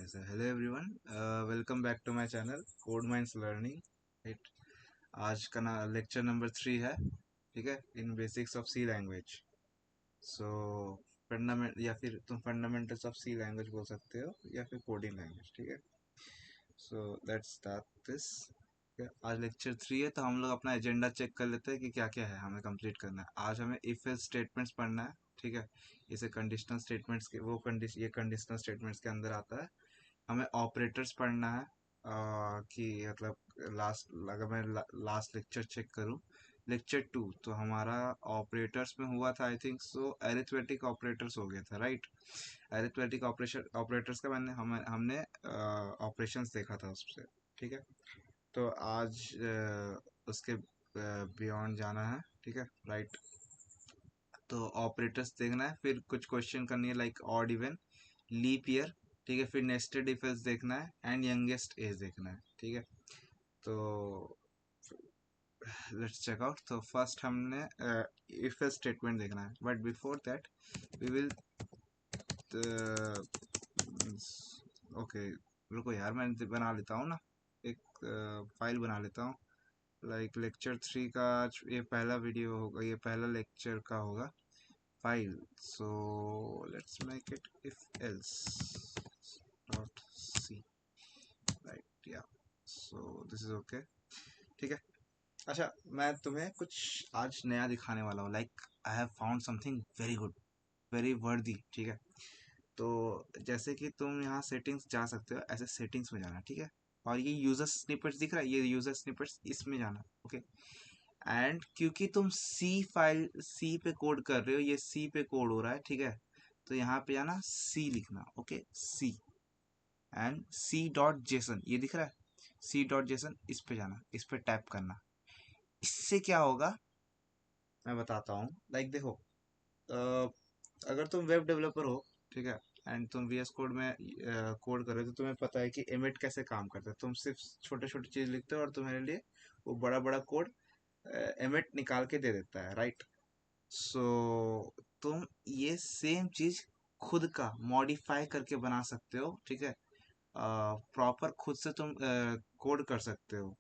Hello everyone, welcome back to my channel code minds learning. Right. आज का ना lecture number 3 है। ठीक है, in basics of C language. So fundament या फिर तुम फंडामेंटल्स ऑफ सी लैंग्वेज बोल सकते हो या फिर कोडिंग लैंग्वेज। ठीक है, सो लेट्स स्टार्ट दिस। आज लेक्चर 3 है तो हम लोग अपना एजेंडा चेक कर लेते हैं कि क्या क्या है हमें कंप्लीट करना है। आज हमें इफ एल्स स्टेटमेंट्स पढ़ना है। ठीक है, इसे कंडीशनल स्टेटमेंट्स के ये कंडीशनल स्टेटमेंट्स के अंदर आता है। हमें ऑपरेटर्स पढ़ना है। कि मतलब लास्ट अगर मैं लास्ट लेक्चर चेक करूं, लेक्चर 2, तो हमारा ऑपरेटर्स में हुआ था I think so arithmetic operators हो गया था। राइट। अरिथमेटिक ऑपरेशन ऑपरेटर्स का हमने ऑपरेशंस देखा था उससे। ठीक है, तो आज उसके बियॉन्ड जाना है। ठीक है, राइट। तो ऑपरेटर्स देखना है, फिर कुछ क्वेश्चन करनी है like odd even, leap year. ठीक है, फिर नेस्टेड इफ एल्स देखना है एंड यंगेस्ट एज देखना है। ठीक है, तो लेट्स चेक आउट। तो फर्स्ट हमने इफ एल्स स्टेटमेंट देखना है, but before that we will okay, रुको यार, मैं बना लेता हूँ ना, एक फाइल बना लेता हूँ। लाइक लेक्चर 3 का ये पहला वीडियो होगा, ये पहला लेक्चर का होगा file. So let's make it if else dot C. Right, या सो दिस इज ओके। ठीक है, अच्छा, मैं तुम्हें कुछ आज नया दिखाने वाला हूँ। Like I have found something very good, very वर्दी। ठीक है, तो जैसे कि तुम यहाँ सेटिंग्स जा सकते हो, ऐसे सेटिंग्स में जाना। ठीक है, और ये यूजर स्निपेट्स दिख रहा है, ये यूजर स्निपेट्स, इसमें जाना। ओके, एंड क्योंकि तुम सी पे कोड कर रहे हो, ये सी पे कोड हो रहा है। ठीक है, तो यहाँ पे जाना, सी लिखना। Okay, C and C dot JSON, ये दिख रहा है, सी डॉट जेसन, इस पे जाना, इस पे टैप करना। इससे क्या होगा मैं बताता हूँ। लाइक देखो, अगर तुम वेब डेवलपर हो, ठीक है, एंड तुम वीएस कोड में कोड कर रहे हो, तो तुम्हें पता है कि एमिट कैसे काम करता है। तुम सिर्फ छोटे छोटे चीज लिखते हो और तुम्हारे लिए वो बड़ा बड़ा कोड एमिट निकाल के दे देता है। राइट। सो तुम ये सेम चीज खुद का मॉडिफाई करके बना सकते हो। ठीक है, प्रॉपर खुद से तुम कोड कर सकते हो,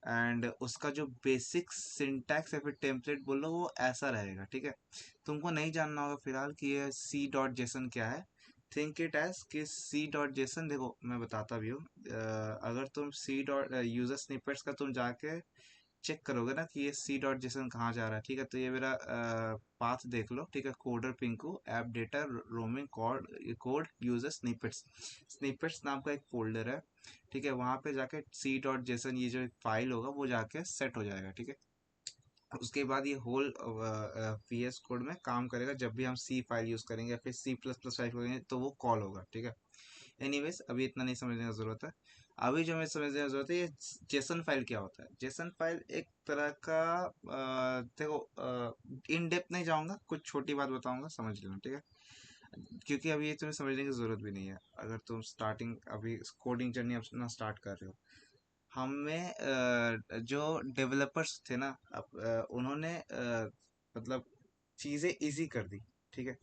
एंड उसका जो बेसिक सिंटैक्स या फिर टेम्पलेट बोलो वो ऐसा रहेगा। ठीक है, तुमको नहीं जानना होगा फिलहाल कि ये सी डॉट जेसन क्या है। थिंक इट एज कि सी डॉट जेसन, देखो मैं बताता भी हूँ। अगर तुम सी डॉट यूजर स्निपेट्स का तुम जाके चेक करोगे ना कि ये सी डॉट जेसन कहाँ जा रहा है। ठीक है, तो ये मेरा पाथ देख लो। ठीक है, coder Pinku app data roaming code code user snippets, snippets नाम का एक फोल्डर है। ठीक है, वहाँ पे जाके सी डॉट जेसन ये जो एक फाइल होगा वो जाके सेट हो जाएगा। ठीक है, उसके बाद ये होल वीएस कोड में काम करेगा। जब भी हम सी फाइल यूज करेंगे या फिर सी प्लस प्लस फाइल करेंगे तो वो कॉल होगा। ठीक है, एनीवेज अभी इतना नहीं समझने की जरूरत है। अभी जो हमें समझने की जरूरत है, ये जेसन फाइल क्या होता है। जेसन फाइल एक तरह का देखो, इन डेप्थ नहीं जाऊंगा, कुछ छोटी बात बताऊंगा, समझ लेना। ठीक है, क्योंकि अभी ये तुम्हें समझने की जरूरत भी नहीं है, अगर तुम स्टार्टिंग अभी कोडिंग जर्नी अपना स्टार्ट कर रहे हो। हमें जो डेवलपर्स थे ना, उन्होंने मतलब चीज़ें इजी कर दी। ठीक है,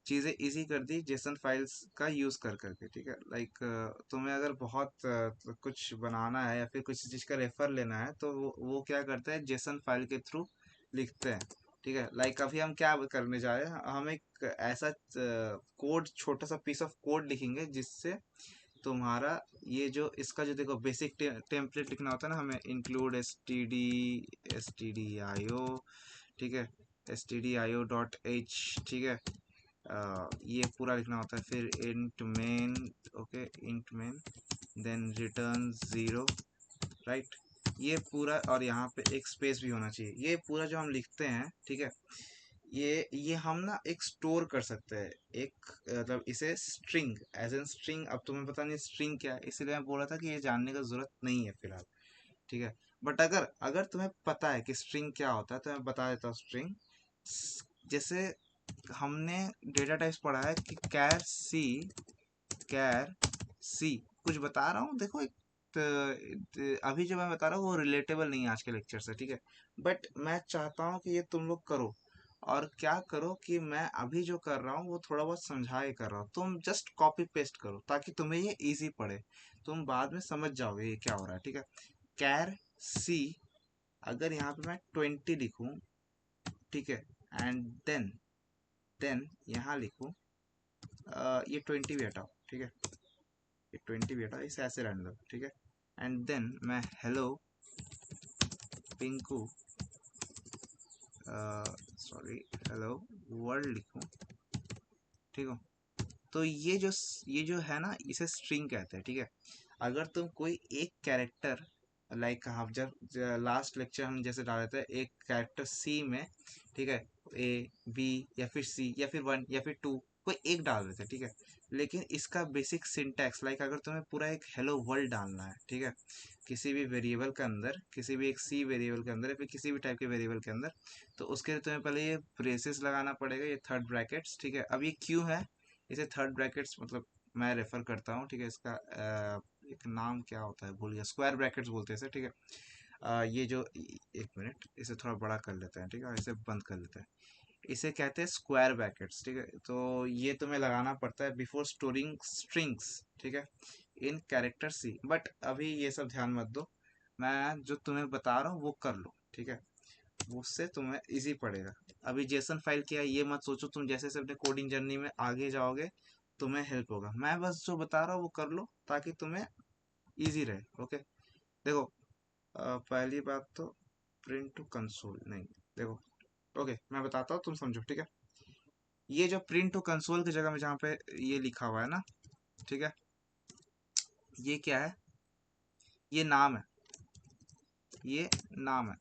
चीज़ें इजी कर दी जेसन फाइल्स का यूज़ कर करके। ठीक है, लाइक तुम्हें अगर बहुत कुछ बनाना है या फिर कुछ चीज़ का रेफर लेना है, तो वो क्या करते हैं, जेसन फाइल के थ्रू लिखते हैं। ठीक है, लाइक अभी हम क्या करने जा रहे हैं, हम एक ऐसा कोड, छोटा सा पीस ऑफ कोड लिखेंगे जिससे तुम्हारा ये जो इसका जो देखो बेसिक टेम्पलेट लिखना होता है ना, हमें include S T D I O. ठीक है, S T D I O dot h. ठीक है, ये पूरा लिखना होता है। फिर int main, okay, int main, then return zero. Right, ये पूरा, और यहाँ पे एक स्पेस भी होना चाहिए। ये पूरा जो हम लिखते हैं, ठीक है, ये हम ना एक स्टोर कर सकते हैं, एक मतलब इसे स्ट्रिंग, एज एन स्ट्रिंग। अब तुम्हें पता नहीं स्ट्रिंग क्या है, इसलिए मैं बोला था कि ये जानने का जरूरत नहीं है फिलहाल। ठीक है, बट अगर अगर तुम्हें पता है कि स्ट्रिंग क्या होता है तो मैं बता देता हूँ। स्ट्रिंग जैसे हमने डेटा टाइप्स पढ़ा है कि कैर सी, कुछ बता रहा हूँ देखो, एक अभी जो मैं बता रहा हूँ वो रिलेटेबल नहीं है आज के लेक्चर से। ठीक है, बट मैं चाहता हूँ कि ये तुम लोग करो, और क्या करो कि मैं अभी जो कर रहा हूँ वो थोड़ा बहुत समझा के कर रहा हूँ, तुम जस्ट कॉपी पेस्ट करो ताकि तुम्हें ये इजी पड़े, तुम बाद में समझ जाओगे ये क्या हो रहा है, ठीक है। कैर सी, अगर यहाँ पे मैं 20 लिखूँ, ठीक है, एंड देन यहाँ लिखूँ, ये 20 भी हटाओ, ठीक है, ये 20 भी हटाओ, इसे ऐसे रहने दो, ठीक है। एंड देन मैं hello Pinku, sorry, hello world लिखूँ, ठीक हो। तो ये जो है ना, इसे स्ट्रिंग कहते हैं, ठीक है। अगर तुम कोई एक कैरेक्टर, लाइक हम जब लास्ट लेक्चर हम जैसे डाले थे एक कैरेक्टर सी में, ठीक है, ए बी या फिर सी या फिर 1 या फिर 2, कोई एक डाल रहे थे, ठीक है। लेकिन इसका बेसिक सिंटैक्स, लाइक अगर तुम्हें पूरा एक हेलो वर्ल्ड डालना है, ठीक है, किसी भी वेरिएबल के अंदर, किसी भी एक सी वेरिएबल के अंदर या फिर किसी भी टाइप के वेरिएबल के अंदर, तो उसके लिए तुम्हें पहले ये ब्रेसेस लगाना पड़ेगा, ये थर्ड ब्रैकेट्स, ठीक है। अब ये क्यों है, इसे थर्ड ब्रैकेट्स मतलब मैं रेफर करता हूँ, ठीक है, इसका एक नाम क्या होता है भूल गया, स्क्वायर ब्रैकेट्स बोलते हैं इसे, ठीक है। ये जो एक मिनट, इसे थोड़ा बड़ा कर लेते हैं, ठीक है, और इसे बंद कर लेते हैं, इसे कहते हैं स्क्वायर ब्रैकेट्स, ठीक है। तो ये तुम्हें लगाना पड़ता है बिफोर स्टोरिंग स्ट्रिंग्स, ठीक है, इन कैरेक्टर सी। बट अभी ये सब ध्यान मत दो, मैं जो तुम्हें बता रहा हूँ वो कर लो, ठीक है, उससे तुम्हें इजी पड़ेगा। अभी जेसन फाइल क्या है ये मत सोचो, तुम जैसे जैसे अपने कोडिंग जर्नी में आगे जाओगे तुम्हें हेल्प होगा, मैं बस जो बता रहा हूँ वो कर लो ताकि तुम्हें इजी रहे, ओके। देखो, पहली बात तो प्रिंट टू कंसोल नहीं, देखो, ओके मैं बताता हूँ, तुम समझो, ठीक है। ये जो प्रिंट टू कंसोल की जगह में जहाँ पे ये लिखा हुआ है ना, ठीक है, ये क्या है, ये नाम है, ये नाम है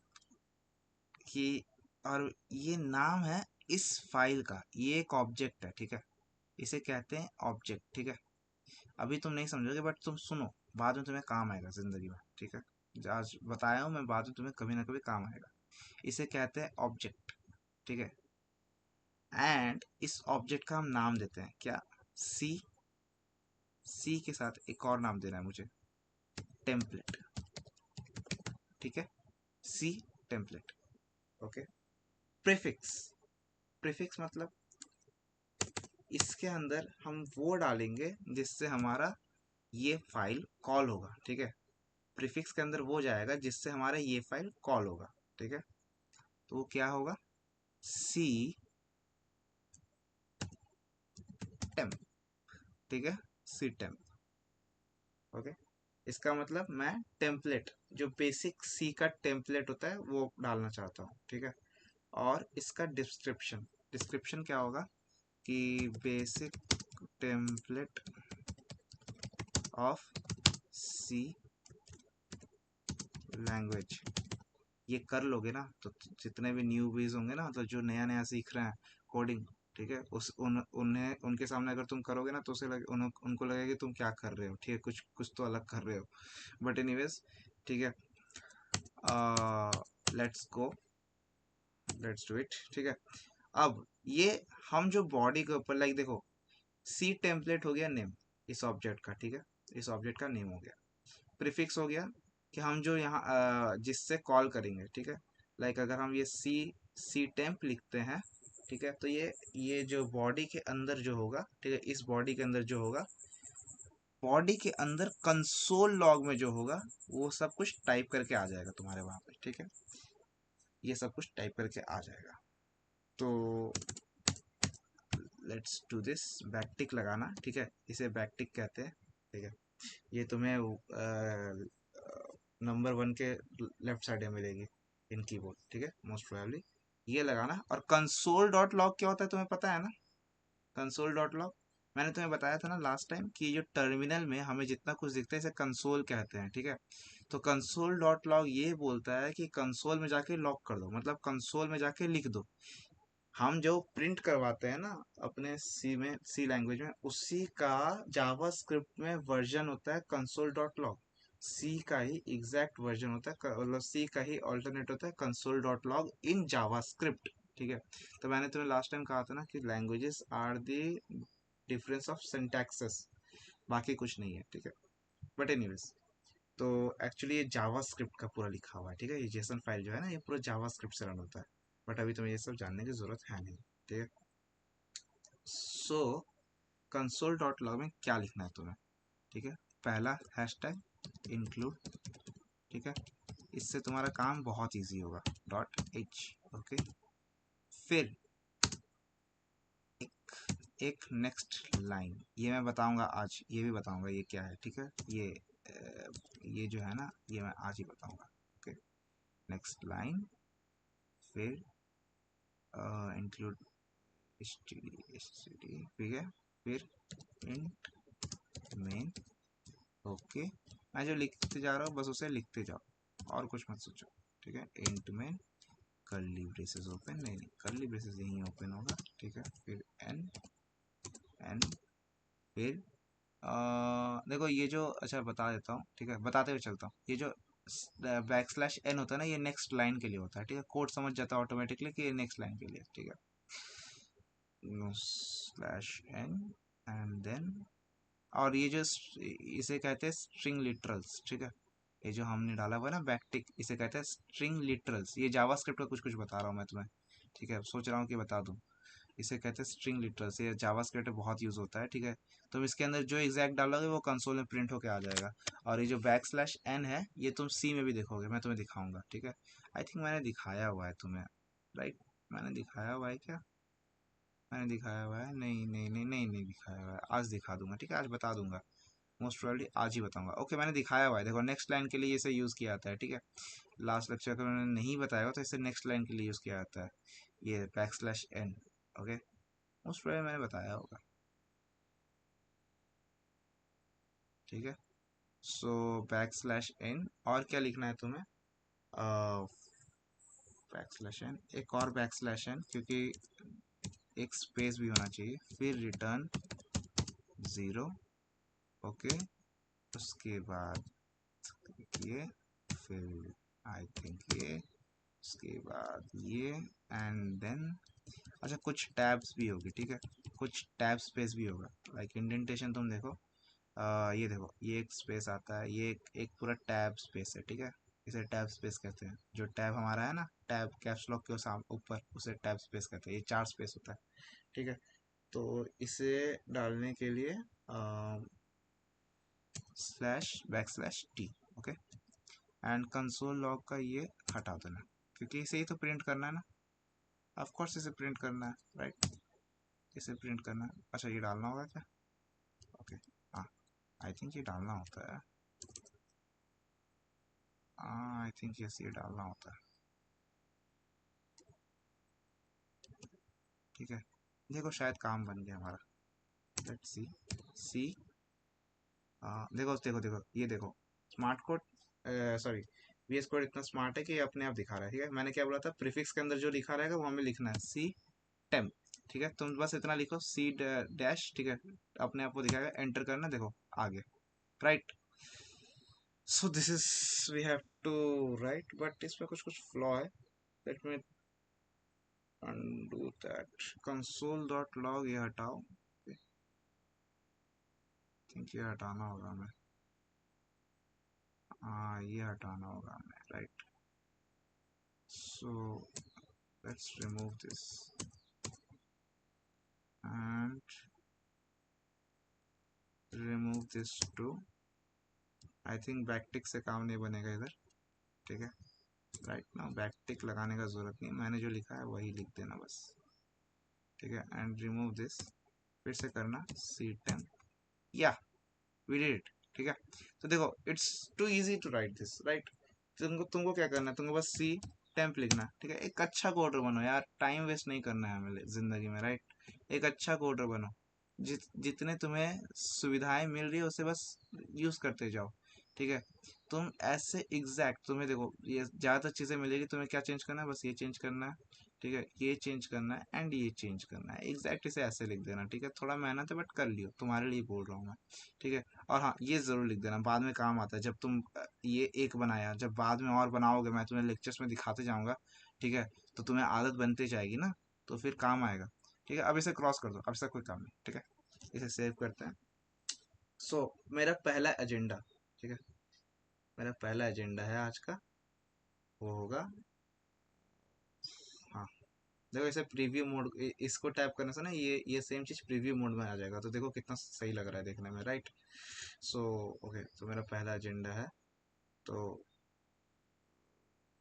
कि, और ये नाम है इस फाइल का, ये एक ऑब्जेक्ट है, ठीक है, इसे कहते हैं ऑब्जेक्ट, ठीक है। अभी तुम नहीं समझोगे बट तुम सुनो, बाद में तुम्हें काम आएगा जिंदगी में, ठीक है। आज बताया हूँ मैं, बाद में तुम्हें कभी ना कभी काम आएगा। इसे कहते हैं ऑब्जेक्ट, ठीक है। एंड इस ऑब्जेक्ट का हम नाम देते हैं क्या, सी, सी के साथ एक और नाम देना है मुझे, टेम्पलेट, ठीक है, सी टेम्पलेट, ओके। प्रीफिक्स, प्रीफिक्स मतलब इसके अंदर हम वो डालेंगे जिससे हमारा ये फाइल कॉल होगा, ठीक है। प्रीफिक्स के अंदर वो जाएगा जिससे हमारा ये फाइल कॉल होगा, ठीक है। तो वो क्या होगा, सी टेम्प, ठीक है, सी टेम्प, ओके। इसका मतलब मैं टेम्पलेट, जो बेसिक सी का टेम्पलेट होता है वो डालना चाहता हूँ, ठीक है। और इसका डिस्क्रिप्शन, डिस्क्रिप्शन क्या होगा कि basic template of C language, ये कर लोगे ना तो जितने भी न्यू बीज होंगे ना, मतलब जो नया नया सीख रहे हैं कोडिंग, ठीक है, उन्हें उनके सामने अगर तुम करोगे ना तो उनको लगेगा कि तुम क्या कर रहे हो, ठीक है, कुछ कुछ तो अलग कर रहे हो। बट एनीवेज, ठीक है, let's go, let's do it, ठीक है। अब ये हम जो बॉडी के ऊपर, लाइक देखो, सी टेम्पलेट हो गया नेम इस ऑब्जेक्ट का, ठीक है, इस ऑब्जेक्ट का नेम हो गया। प्रीफिक्स हो गया कि हम जो यहाँ जिससे कॉल करेंगे, ठीक है, लाइक अगर हम ये सी टेम्प लिखते हैं, ठीक है, तो ये जो बॉडी के अंदर जो होगा, ठीक है, इस बॉडी के अंदर जो होगा, बॉडी के अंदर कंसोल लॉग में जो होगा वो सब कुछ टाइप करके आ जाएगा तुम्हारे वहां पे, ठीक है, ये सब कुछ टाइप करके आ जाएगा। तो लेट्स डू दिस, बैकटिक लगाना, ठीक है, इसे बैकटिक कहते हैं, ठीक है। ये तुम्हें नंबर 1 के लेफ्ट साइड में मिलेगी इन कीबोर्ड, ठीक है, मोस्ट प्रोबेबली ये लगाना। और कंसोल डॉट लॉग क्या होता है तुम्हें पता है ना, कंसोल डॉट लॉग मैंने तुम्हें बताया था ना लास्ट टाइम कि जो टर्मिनल में हमें जितना कुछ दिखता है इसे कंसोल कहते हैं, ठीक है। तो कंसोल डॉट लॉग ये बोलता है कि कंसोल में जाके लॉग कर दो, मतलब कंसोल में जाके लिख दो। हम जो प्रिंट करवाते हैं ना अपने सी में, सी लैंग्वेज में, उसी का जावा स्क्रिप्ट में वर्जन होता है कंसोल डॉट लॉग, सी का ही एग्जैक्ट वर्जन होता है, मतलब सी का ही ऑल्टरनेट होता है console dot log in Java script, ठीक है। तो मैंने तुम्हें लास्ट टाइम कहा था ना कि languages are the difference of syntaxes, बाकी कुछ नहीं है, ठीक है। बट एनीवेज, तो एक्चुअली ये जावा स्क्रिप्ट का पूरा लिखा हुआ है, ठीक है, ये जेसन फाइल जो है ना ये पूरा जावा स्क्रिप्ट से रन होता है। बट अभी तुम्हें ये सब जानने की ज़रूरत है नहीं, ठीक है। सो कंसोल डॉट लॉग में क्या लिखना है तुम्हें, ठीक है। पहला हैशटैग इंक्लूड, ठीक है। इससे तुम्हारा काम बहुत इजी होगा। Dot H, okay. फिर एक नेक्स्ट लाइन, ये मैं बताऊंगा आज, ये भी बताऊंगा ये क्या है, ठीक है। ये जो है ना, ये मैं आज ही बताऊंगा, ओके। नेक्स्ट लाइन, फिर इंक्लूड std, ठीक है। फिर इंट मेन, ओके। मैं जो लिखते जा रहा हूँ बस उसे लिखते जाओ और कुछ मत सोचो, ठीक है। Int main curly braces open, नहीं कर्ली ब्रेसेस यहीं ओपन होगा, ठीक है। फिर एन एन, फिर देखो ये जो, अच्छा बता देता हूँ, ठीक है, बताते हुए चलता हूँ। ये जो बैक स्लैश एन होता है ना, ये नेक्स्ट लाइन के लिए होता है, ठीक है। कोड समझ जाता है ऑटोमेटिकली कि ये नेक्स्ट लाइन के लिए, ठीक है। स्लैश एन एंड देन, और ये जो इसे कहते हैं स्ट्रिंग लिटरल्स, ठीक है। ये जो हमने डाला हुआ है ना बैकटिक, इसे कहते हैं स्ट्रिंग लिटरल्स। ये जावास्क्रिप्ट का कुछ कुछ बता रहा हूँ मैं तुम्हें, ठीक है। सोच रहा हूँ कि बता दूँ। इसे कहते हैं स्ट्रिंग लिटरल्स, ये जावास्क्रिप्ट में बहुत यूज़ होता है, ठीक है। तुम इसके अंदर जो एग्जैक्ट डालोगे वो कंसोल में प्रिंट होकर आ जाएगा। और ये जो बैक स्लैश एन है, ये तुम सी में भी देखोगे, मैं तुम्हें दिखाऊंगा, ठीक है। आई थिंक मैंने दिखाया हुआ है तुम्हें, राइट। मैंने दिखाया हुआ है क्या, मैंने दिखाया हुआ है, नहीं नहीं नहीं नहीं नहीं दिखाया हुआ है। आज दिखा दूंगा, ठीक है, आज बता दूंगा, मोस्ट प्रोबेबली आज ही बताऊंगा। ओके, मैंने दिखाया हुआ है, देखो नेक्स्ट लाइन के लिए इसे यूज़ किया जाता है, ठीक है। लास्ट लेक्चर का मैंने नहीं बताया तो इसे नेक्स्ट लाइन के लिए यूज़ किया जाता है, ये backslash n, okay. Most probably मैंने बताया होगा, ठीक है। सो बैक स्लैश एन, और क्या लिखना है तुम्हें, बैक स्लैश एन, एक और बैक स्लैश एन, क्योंकि एक स्पेस भी होना चाहिए। फिर रिटर्न ज़ीरो, ओके। उसके बाद ये, फिर आई थिंक ये, उसके बाद ये, एंड देन, अच्छा कुछ टैब्स भी होगी, ठीक है। कुछ टैब स्पेस भी होगा, लाइक इंडेंटेशन तुम देखो, ये देखो, ये एक स्पेस आता है, ये एक पूरा टैब स्पेस है, ठीक है। इसे टैब स्पेस कहते हैं। जो टैब हमारा है ना, टैब कैप्स लॉक के ऊपर, उसे टैब स्पेस कहते हैं। ये चार स्पेस होता है, ठीक है। तो इसे डालने के लिए slash back slash T, okay. And console log का ये हटा देना, क्योंकि इसे ही तो प्रिंट करना है ना, ऑफ कोर्स इसे प्रिंट करना है, राइट। इसे प्रिंट करना है, अच्छा ये डालना होगा क्या, ओके। हाँ, आई थिंक ये डालना होता है, आई थिंक ये डालना होता है, ठीक है। देखो शायद काम बन गया हमारा, लेट्स सी। सी, देखो देखो देखो, ये देखो smart code, sorry, VS code इतना स्मार्ट है कि ये अपने आप दिखा रहा है, ठीक है। मैंने क्या बोला था, प्रीफिक्स के अंदर जो लिखा रहेगा वो हमें लिखना है, सी टेम, ठीक है। तुम बस इतना लिखो, सी डैश, ठीक है, अपने आप को दिखाएगा। एंटर करना, देखो आ गया, right. So this is, we have to write, but इसमें कुछ कुछ फ्लॉ है। Let me undo that. Console dot log ये हटाओ, थिंक ये हटाना होगा हमें, हाँ ये हटाना होगा हमें, right. So let's remove this and remove this too, I think backtick से काम नहीं बनेगा इधर, ठीक है। राइट ना, बैकटिक लगाने का जरूरत नहीं, मैंने जो लिखा है वही लिख देना बस, ठीक है। एंड रिमूव दिस, फिर से करना सी टेन, या वी डिड इट, ठीक है। तो देखो it's too easy to write this, right. तुमको क्या करना है, तुमको बस सी टेम्प लिखना है, ठीक है। एक अच्छा कोडर बनो यार, टाइम वेस्ट नहीं करना है हमें जिंदगी में, राइट। एक अच्छा कोडर बनो, जितने तुम्हें सुविधाएं मिल रही है उसे बस यूज करते जाओ, ठीक है। तुम ऐसे एग्जैक्ट, तुम्हें देखो ये ज़्यादातर चीज़ें मिलेगी, तुम्हें क्या चेंज करना है, बस ये चेंज करना है, ठीक है। ये चेंज करना है एंड ये चेंज करना है, एग्जैक्ट इसे ऐसे लिख देना, ठीक है। थोड़ा मेहनत है बट कर लियो, तुम्हारे लिए बोल रहा हूँ मैं, ठीक है। और हाँ, ये ज़रूर लिख देना, बाद में काम आता है। जब तुम ये एक बनाया, जब बाद में और बनाओगे, मैं तुम्हें लेक्चर्स में दिखाते जाऊँगा, ठीक है। तो तुम्हें आदत बनती जाएगी ना, तो फिर काम आएगा, ठीक है। अब इसे क्रॉस कर दो, अब इसका कोई काम नहीं, ठीक है। इसे सेव करते हैं। सो मेरा पहला एजेंडा, ठीक है, मेरा पहला एजेंडा है आज का, वो होगा, हाँ देखो इसे प्रीव्यू मोड, इसको टैप करने से ना ये सेम चीज प्रीव्यू मोड में आ जाएगा, तो देखो कितना सही लग रहा है देखने में, राइट। सो ओके, तो मेरा पहला एजेंडा है, तो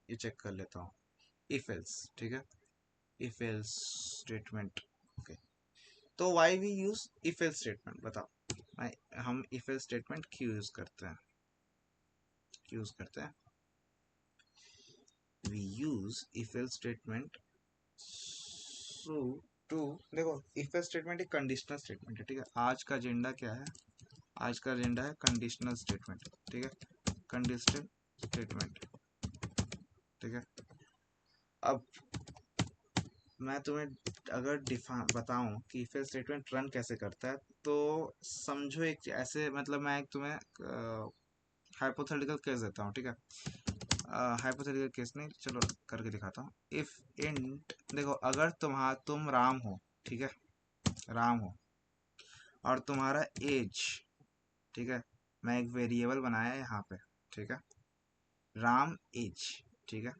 ये चेक कर लेता हूँ, इफ एल्स, ठीक है, इफ एल्स स्टेटमेंट। ओके, तो why we use if else statement, बताओ। हम इफ एल्स स्टेटमेंट क्यों यूज करते हैं, क्यों यूज करते हैं? We use if else statement so to, देखो इफ एल्स स्टेटमेंट एक कंडीशनल स्टेटमेंट है, ठीक है। आज का एजेंडा क्या है? आज का एजेंडा है कंडीशनल स्टेटमेंट, ठीक है, कंडीशनल स्टेटमेंट, ठीक है। अब मैं तुम्हें अगर डिफा बताऊं कि इफ एल्स स्टेटमेंट रन कैसे करता है, तो समझो एक ऐसे, मतलब मैं एक तुम्हें हाइपोथेटिकल केस देता हूँ, ठीक है। हाइपोथेटिकल केस नहीं, चलो करके दिखाता हूँ। इफ इंट, देखो अगर तुम राम हो, ठीक है, राम हो, और तुम्हारा एज, ठीक है, मैं एक वेरिएबल बनाया है यहाँ पे, ठीक है, राम एज, ठीक है,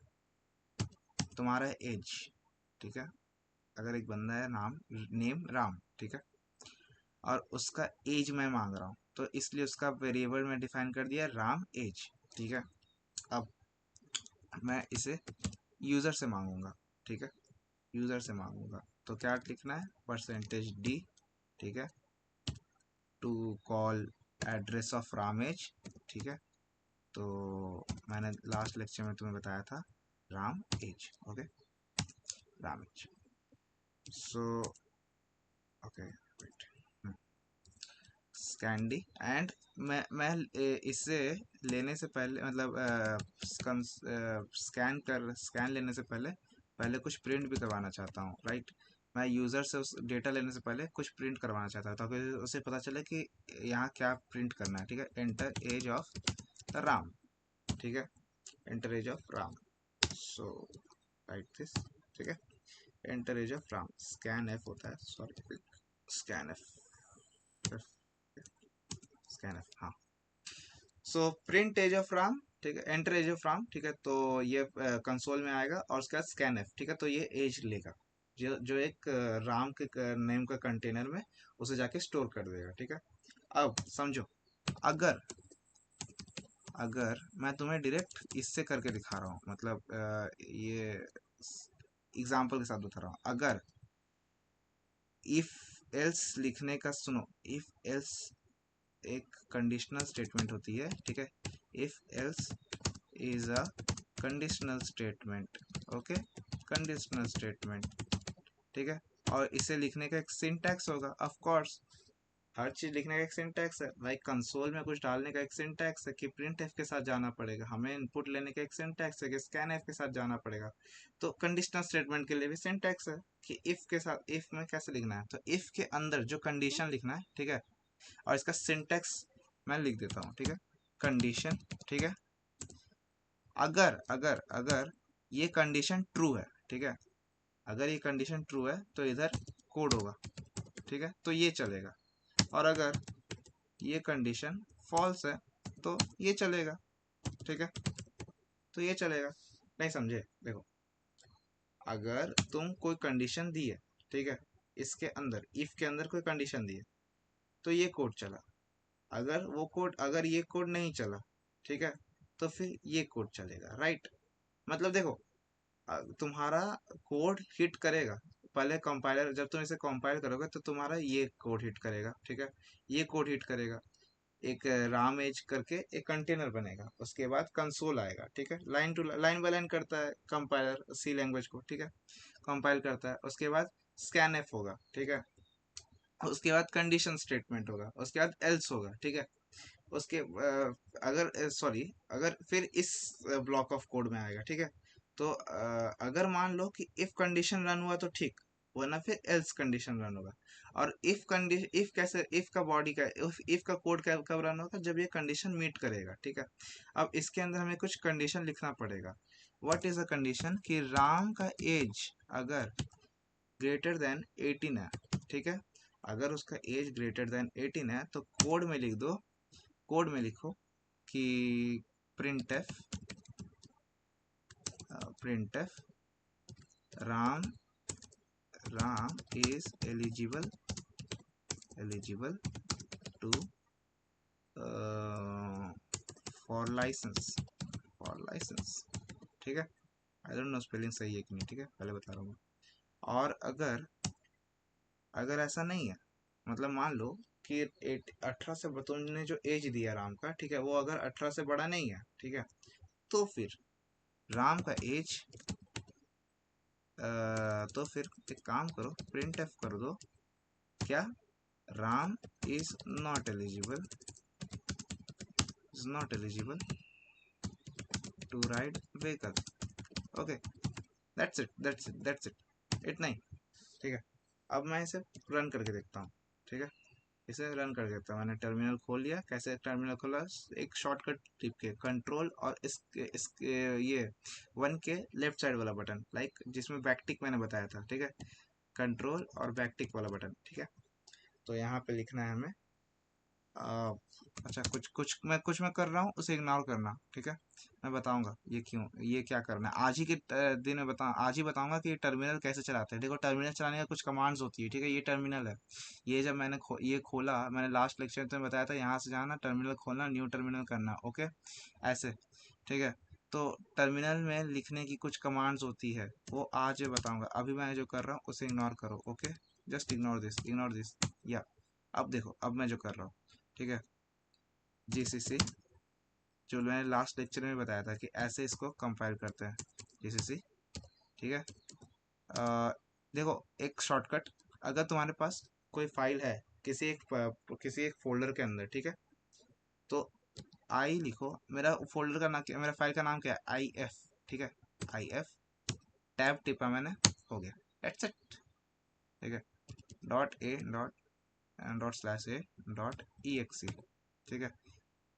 तुम्हारा एज, ठीक है, अगर एक बंदा है नाम, नेम राम, ठीक है, और उसका एज मैं मांग रहा हूँ, तो इसलिए उसका वेरिएबल में डिफाइन कर दिया राम एज, ठीक है। अब मैं इसे यूज़र से मांगूंगा, ठीक है, यूज़र से मांगूंगा, तो क्या लिखना है, परसेंटेज डी, ठीक है, to call address of Ram age, ठीक है। तो मैंने लास्ट लेक्चर में तुम्हें बताया था Ram age, okay, Ram age. So okay, wait, स्कैंडी एंड मैं इससे लेने से पहले, मतलब स्कैन लेने से पहले पहले कुछ प्रिंट भी करवाना चाहता हूँ, राइट। मैं यूज़र से उस डेटा लेने से पहले कुछ प्रिंट करवाना चाहता हूँ, ताकि उसे पता चले कि यहाँ क्या प्रिंट करना है, ठीक है। एंटर एज ऑफ राम, ठीक है, enter age of Ram, so write this, ठीक है, enter age of Ram, scan f होता है, sorry, scan f, scan f, हाँ। So print age of Ram, ठीक है, एंटर एज ऑफ राम, ठीक है, तो ये कंसोल में आएगा, और उसके बाद स्कैन एफ, ठीक है, तो ये एज लेगा, जो एक राम के नेम का कंटेनर में उसे जाके स्टोर कर देगा, ठीक है। अब समझो, अगर अगर मैं तुम्हें डायरेक्ट इससे करके दिखा रहा हूँ, मतलब ये एग्जाम्पल के साथ बता रहा हूँ, अगर इफ एल्स लिखने का, सुनो, इफ एल्स एक कंडीशनल स्टेटमेंट होती है, ठीक है, if else is a conditional statement, okay, conditional statement, ठीक है। और इसे लिखने का एक सिंटैक्स होगा, ऑफ कोर्स हर चीज लिखने का एक सिंटैक्स है भाई, कंसोल में कुछ डालने का एक सिंटैक्स है कि प्रिंट एफ के साथ जाना पड़ेगा, हमें इनपुट लेने का एक सिंटैक्स है कि स्कैन एफ के साथ जाना पड़ेगा। तो कंडीशनल स्टेटमेंट के लिए भी सिंटैक्स है कि इफ के साथ, इफ में कैसे लिखना है, तो इफ के अंदर जो कंडीशन लिखना है, ठीक है, और इसका सिंटैक्स मैं लिख देता हूँ, ठीक है, कंडीशन, ठीक है, अगर अगर अगर ये कंडीशन ट्रू है, ठीक है, अगर ये कंडीशन ट्रू है तो इधर कोड होगा, ठीक है, तो ये चलेगा, और अगर ये कंडीशन फॉल्स है तो ये चलेगा, ठीक है, तो ये चलेगा। नहीं समझे, देखो अगर तुम कोई कंडीशन दी है, ठीक है, इसके अंदर, इफ के अंदर कोई कंडीशन दी है, तो ये कोड चला, अगर वो कोड, अगर ये कोड नहीं चला, ठीक है, तो फिर ये कोड चलेगा, राइट। मतलब देखो, तुम्हारा कोड हिट करेगा, पहले कंपाइलर, जब तुम इसे कंपाइल करोगे तो तुम्हारा ये कोड हिट करेगा, ठीक है, ये कोड हिट करेगा, एक राम एज करके एक कंटेनर बनेगा, उसके बाद कंसोल आएगा, ठीक है, line to line by line करता है कंपाइलर सी लैंग्वेज को, ठीक है, कंपाइल करता है, उसके बाद स्कैन एफ होगा, ठीक है, उसके बाद कंडीशन स्टेटमेंट होगा, उसके बाद एल्स होगा, ठीक है, उसके अगर सॉरी, अगर फिर इस ब्लॉक ऑफ कोड में आएगा, ठीक है, तो अगर मान लो कि इफ कंडीशन रन हुआ तो ठीक, वरना फिर एल्स कंडीशन रन होगा। और इफ कंडीशन, इफ कैसे, इफ का बॉडी का, इफ का कोड कब रन होगा, जब ये कंडीशन मीट करेगा, ठीक है। अब इसके अंदर हमें कुछ कंडीशन लिखना पड़ेगा। व्हाट इज अ कंडीशन, कि राम का एज अगर ग्रेटर देन 18 है, ठीक है, अगर उसका एज ग्रेटर देन 18 है, तो कोड में लिख दो, कोड में लिखो कि printf Ram Ram is eligible to for licence ठीक है। आई डोंट नो स्पेलिंग सही है कि नहीं, ठीक है, पहले बता रहा हूँ। और अगर ऐसा नहीं है, मतलब मान लो कि 18 से तुमने जो एज दिया राम का, ठीक है, वो अगर 18 से बड़ा नहीं है, ठीक है, तो फिर राम का एज तो फिर एक काम करो, प्रिंट एफ कर दो क्या, Ram is not eligible to ride vehicle. Okay, that's it इतना ही, ठीक है। अब मैं इसे रन करके देखता हूँ, ठीक है, इसे रन कर देता हूँ। मैंने टर्मिनल खोल लिया। कैसे टर्मिनल खोला, एक शॉर्टकट टिप के कंट्रोल और इसके ये 1 के लेफ्ट साइड वाला बटन, लाइक जिसमें बैकटिक मैंने बताया था, ठीक है, कंट्रोल और बैकटिक वाला बटन, ठीक है। तो यहाँ पे लिखना है हमें अच्छा, कुछ मैं कर रहा हूँ उसे इग्नोर करना, ठीक है। मैं बताऊंगा ये क्यों, ये क्या करना है आज ही के दिन में आज ही बताऊंगा कि टर्मिनल कैसे चलाते हैं। देखो, टर्मिनल चलाने का कुछ कमांड्स होती है, ठीक है। ये टर्मिनल है, ये जब मैंने ये खोला, मैंने लास्ट लेक्चर में बताया था, यहाँ से जाना, टर्मिनल खोलना, न्यू टर्मिनल करना, ओके, ऐसे, ठीक है। तो टर्मिनल में लिखने की कुछ कमांड्स होती है, वो आज बताऊंगा। अभी मैं जो कर रहा हूँ उसे इग्नोर करो, ओके, जस्ट इग्नोर दिस या अब देखो, अब मैं जो कर रहा हूँ, ठीक है, जीसीसी, जो मैंने लास्ट लेक्चर में बताया था कि ऐसे इसको कंपाइल करते हैं, जीसीसी, ठीक है। देखो, एक शॉर्टकट, अगर तुम्हारे पास कोई फाइल है किसी एक फोल्डर के अंदर, ठीक है, तो आई लिखो, मेरा फोल्डर का नाम क्या, मेरा फाइल का नाम क्या है, आई एफ, ठीक है, आई एफ, टैब टिपा मैंने, हो गया, दैट्स इट, ठीक है, dot A dot slash A dot E x, ठीक है।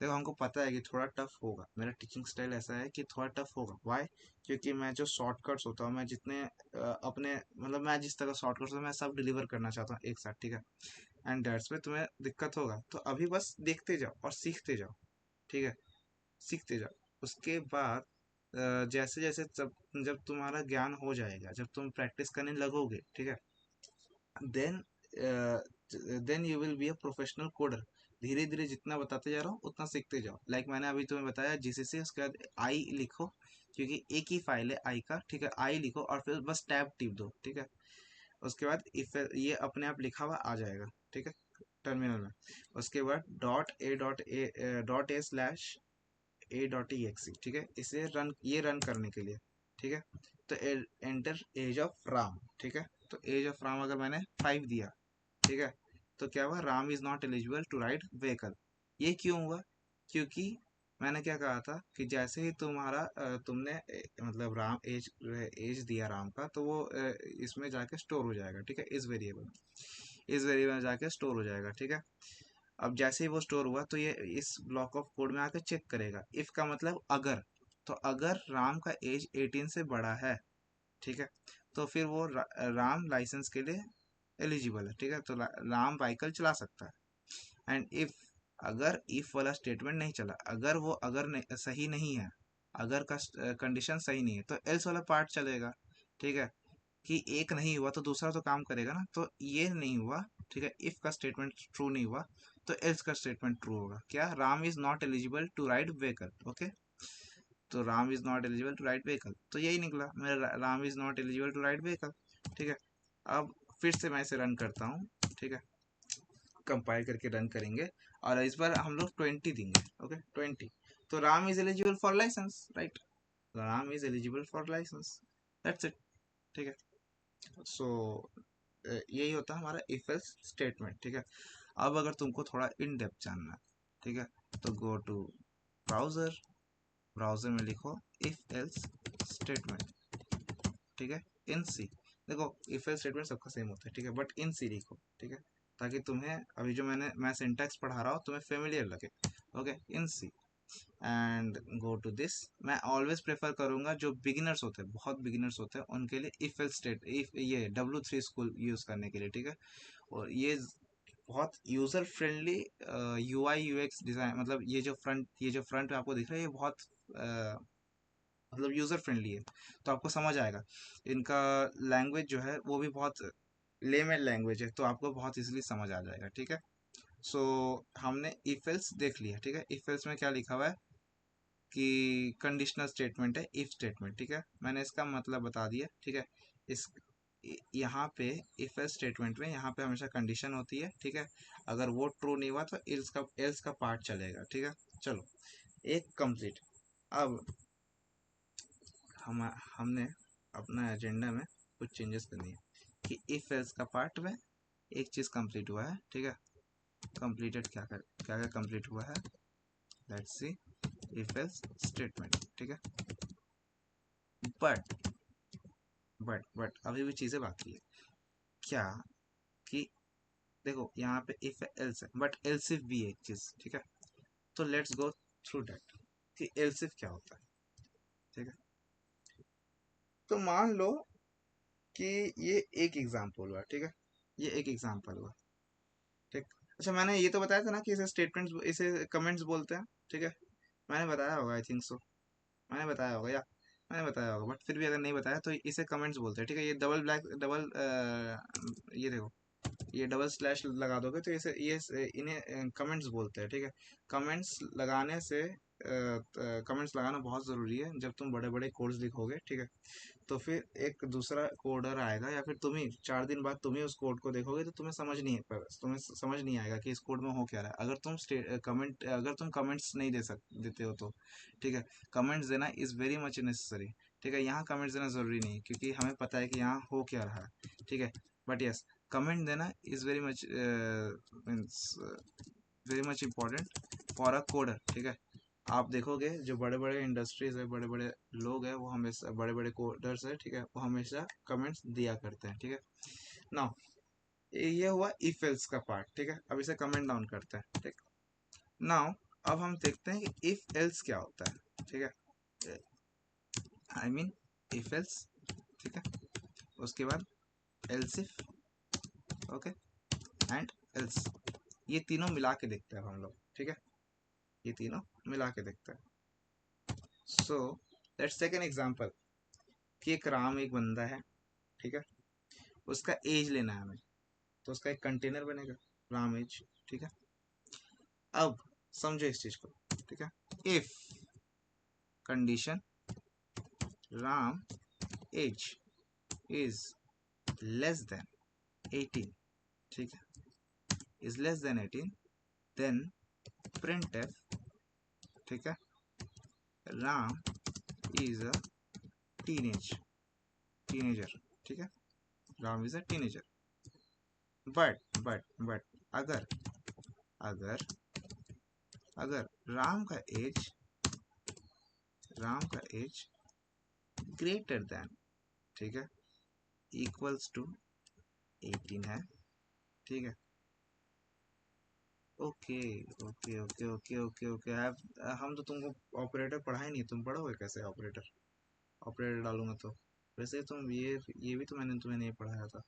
देखो, हमको पता है कि थोड़ा टफ होगा, मेरा टीचिंग स्टाइल ऐसा है कि थोड़ा टफ होगा। वाई? क्योंकि मैं जो शॉर्टकट्स होता हूँ, मैं जितने अपने मतलब मैं जिस तरह शॉर्टकट्स होता हूँ, मैं सब डिलीवर करना चाहता हूँ एक साथ, ठीक है। एंड दैट्स में तुम्हें दिक्कत होगा, तो अभी बस देखते जाओ और सीखते जाओ, ठीक है, सीखते जाओ। उसके बाद जैसे जैसे जब तुम्हारा ज्ञान हो जाएगा, जब तुम प्रैक्टिस करने लगोगे, ठीक है, then then you will be a professional coder. धीरे धीरे जितना बताते जा रहा हूँ उतना सीखते जाओ। लाइक मैंने अभी तुम्हें बताया जीसीसी, उसके बाद आई लिखो, क्योंकि एक ही फाइल है आई का, ठीक है, आई लिखो और फिर बस टैब टिप दो, ठीक है। उसके बाद इफ ये अपने आप लिखा हुआ आ जाएगा, ठीक है, टर्मिनल में। उसके बाद dot A slash A dot E x, ठीक है, इसे रन करने के लिए, ठीक है। तो एंटर एज ऑफ राम, ठीक है। तो एज ऑफ राम अगर मैंने 5 दिया, ठीक है, तो क्या हुआ, Ram is not eligible to ride vehicle. ये क्यों हुआ, क्योंकि मैंने क्या कहा था कि जैसे ही तुमने मतलब राम एज दिया राम का, तो वो इसमें जाके स्टोर हो जाएगा, ठीक है, इस वेरिएबल में जाके स्टोर हो जाएगा, ठीक है। अब जैसे ही वो स्टोर हुआ, तो ये इस ब्लॉक ऑफ कोड में आकर चेक करेगा। इफ का मतलब अगर, तो अगर राम का एज 18 से बड़ा है, ठीक है, तो फिर वो राम लाइसेंस के लिए एलिजिबल है, ठीक है, तो राम व्हीकल चला सकता है। एंड इफ, अगर इफ वाला स्टेटमेंट नहीं चला, अगर सही नहीं है, अगर का कंडीशन सही नहीं है, तो एल्स वाला पार्ट चलेगा, ठीक है, कि एक नहीं हुआ तो दूसरा तो काम करेगा ना। तो ये नहीं हुआ, ठीक है, इफ का स्टेटमेंट ट्रू नहीं हुआ, तो एल्स का स्टेटमेंट ट्रू होगा, क्या, Ram is not eligible to ride vehicle, okay. तो Ram is not eligible to ride vehicle, तो यही निकला मेरा, Ram is not eligible to ride vehicle, ठीक है। अब फिर से मैं इसे रन करता हूँ, ठीक है, कंपाइल करके रन करेंगे, और इस बार हम लोग 20 देंगे, ओके, 20। तो Ram is eligible for licence, right, Ram is eligible for licence, that's it, ठीक है। सो यही होता है हमारा इफ एल्स स्टेटमेंट, ठीक है। अब अगर तुमको थोड़ा इन डेप्थ जानना है, ठीक है, तो गो टू ब्राउजर, ब्राउजर में लिखो इफ एल्स स्टेटमेंट, ठीक है, इन सी। देखो, इफ एल्स स्टेटमेंट सबका सेम होता है, ठीक है, बट इन सी लिखो, ठीक है, ताकि तुम्हें अभी जो मैं सिंटैक्स पढ़ा रहा हूँ तुम्हें फेमिलियर लगे, okay, in C. And go to this. मैं ऑलवेज प्रेफर करूंगा, जो बिगिनर्स होते हैं, बहुत बिगिनर्स होते हैं, उनके लिए इफ एल्स स्टेट, इफ ये W3 स्कूल यूज करने के लिए, ठीक है। और ये बहुत user friendly UI UX design, मतलब ये जो फ्रंट में आपको दिख रहा है, ये बहुत मतलब यूजर फ्रेंडली है, तो आपको समझ आएगा। इनका लैंग्वेज जो है वो भी बहुत लेमन लैंग्वेज है तो आपको बहुत इजीली समझ आ जाएगा, ठीक है। सो हमने इफ एल्स देख लिया, ठीक है। इफ एल्स में क्या लिखा हुआ है कि कंडीशनल स्टेटमेंट है, इफ स्टेटमेंट, ठीक है। मैंने इसका मतलब बता दिया, ठीक है। इस यहाँ पे इफ एल्स स्टेटमेंट में यहाँ पे हमेशा कंडीशन होती है, ठीक है। अगर वो ट्रू नहीं हुआ तो एल्स का पार्ट चलेगा, ठीक है। चलो एक कंप्लीट। अब हम हमने अपना एजेंडा में कुछ चेंजेस करनी है कि इफ एल्स का पार्ट में एक चीज़ कंप्लीट हुआ है, ठीक है। कंप्लीटेड क्या क्या कंप्लीट हुआ है, let's see if else statement, ठीक है। बट बट अभी भी चीज़ें बाकी है क्या कि देखो यहाँ पे इफ एल्स है बट एल्स इफ भी है एक चीज़, ठीक है। तो लेट्स गो थ्रू दैट कि एल्स इफ क्या होता है, ठीक है। तो मान लो कि ये एक एग्जाम्पल हुआ, ठीक है। ये एक एग्जाम्पल हुआ, ठीक। अच्छा मैंने ये तो बताया था ना कि इसे स्टेटमेंट्स, इसे कमेंट्स बोलते हैं, ठीक है। मैंने बताया होगा, आई थिंक सो मैंने बताया होगा, या मैंने बताया होगा, बट फिर भी अगर नहीं बताया तो इसे कमेंट्स बोलते हैं, ठीक है। ये डबल ब्लैक डबल ये देखो, ये डबल स्लैश लगा दोगे तो इसे ये इन्हें कमेंट्स बोलते हैं, ठीक है। कमेंट्स लगाने से कमेंट्स लगाना बहुत ज़रूरी है जब तुम बड़े बड़े कोड्स लिखोगे, ठीक है। तो फिर एक दूसरा कोडर आएगा या फिर तुम ही 4 दिन बाद तुम ही उस कोड को देखोगे तो तुम्हें समझ नहीं आएगा कि इस कोड में हो क्या रहा है, अगर तुम कमेंट्स नहीं देते हो तो, ठीक है। कमेंट्स देना इज़ वेरी मच नेसेसरी, ठीक है। यहाँ कमेंट्स देना ज़रूरी नहीं क्योंकि हमें पता है कि यहाँ हो क्या रहा है, ठीक है। बट यस, कमेंट देना is very much means very much important for a coder, ठीक है। आप देखोगे जो बड़े बड़े इंडस्ट्रीज है, बड़े बड़े लोग हैं, वो हमेशा बड़े बड़े कोडर्स है, ठीक है, वो हमेशा कमेंट्स दिया करते हैं, ठीक है। नाउ ये हुआ इफ एल्स का पार्ट, ठीक है। अब इसे कमेंट डाउन करते हैं, ठीक। नाउ अब हम देखते हैं कि इफ एल्स क्या होता है, ठीक है। आई मीन इफ एल्स, ठीक है। उसके बाद else if, okay, and else, ये तीनों मिला के देखते हैं हम लोग, ठीक है। ये तीनों मिला के देखते हैं। So let's take an example कि एक राम एक बंदा है, ठीक है। उसका एज लेना है हमें, तो उसका एक कंटेनर बनेगा राम एज, ठीक है। अब समझो इस चीज को, ठीक है। If condition Ram age is less than 18, ठीक है, is less than 18, then print f, ठीक है, राम इज अ टीनेजर, ठीक है। Ram is a teenager. But अगर अगर अगर राम का एज ग्रेटर देन, ठीक है, इक्वल्स टू 18 है, ठीक है। Okay okay okay okay okay okay अब हम तो तुमको ऑपरेटर पढ़ा ही नहीं, तुम पढ़ोगे कैसे ऑपरेटर? ऑपरेटर डालूंगा तो वैसे तुम ये भी तो मैंने तुम्हें नहीं पढ़ाया था।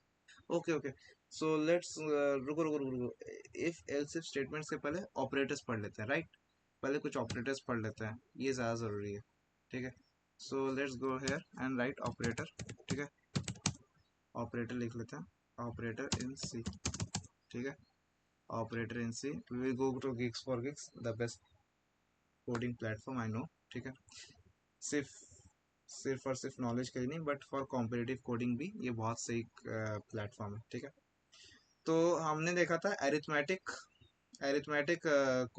ओके ओके, सो लेट्स रुको रुको रुको रुको, इफ एल्स इफ स्टेटमेंट से पहले ऑपरेटर्स पढ़ लेते हैं, राइट। पहले कुछ ऑपरेटर्स पढ़ लेते हैं, ये ज़्यादा ज़रूरी है, ठीक है। So let's go here and right operator, ठीक है। ऑपरेटर लिख लेते हैं, ऑपरेटर इन सी, ठीक है। Operator in C, we will go to GeeksforGeeks, the best coding platform I know, ठीक है। सिर्फ सिर्फ और सिर्फ नॉलेज के लिए नहीं बट फॉर कॉम्पिटिटिव कोडिंग भी ये बहुत सही प्लेटफॉर्म है, ठीक है। तो हमने देखा था arithmetic arithmetic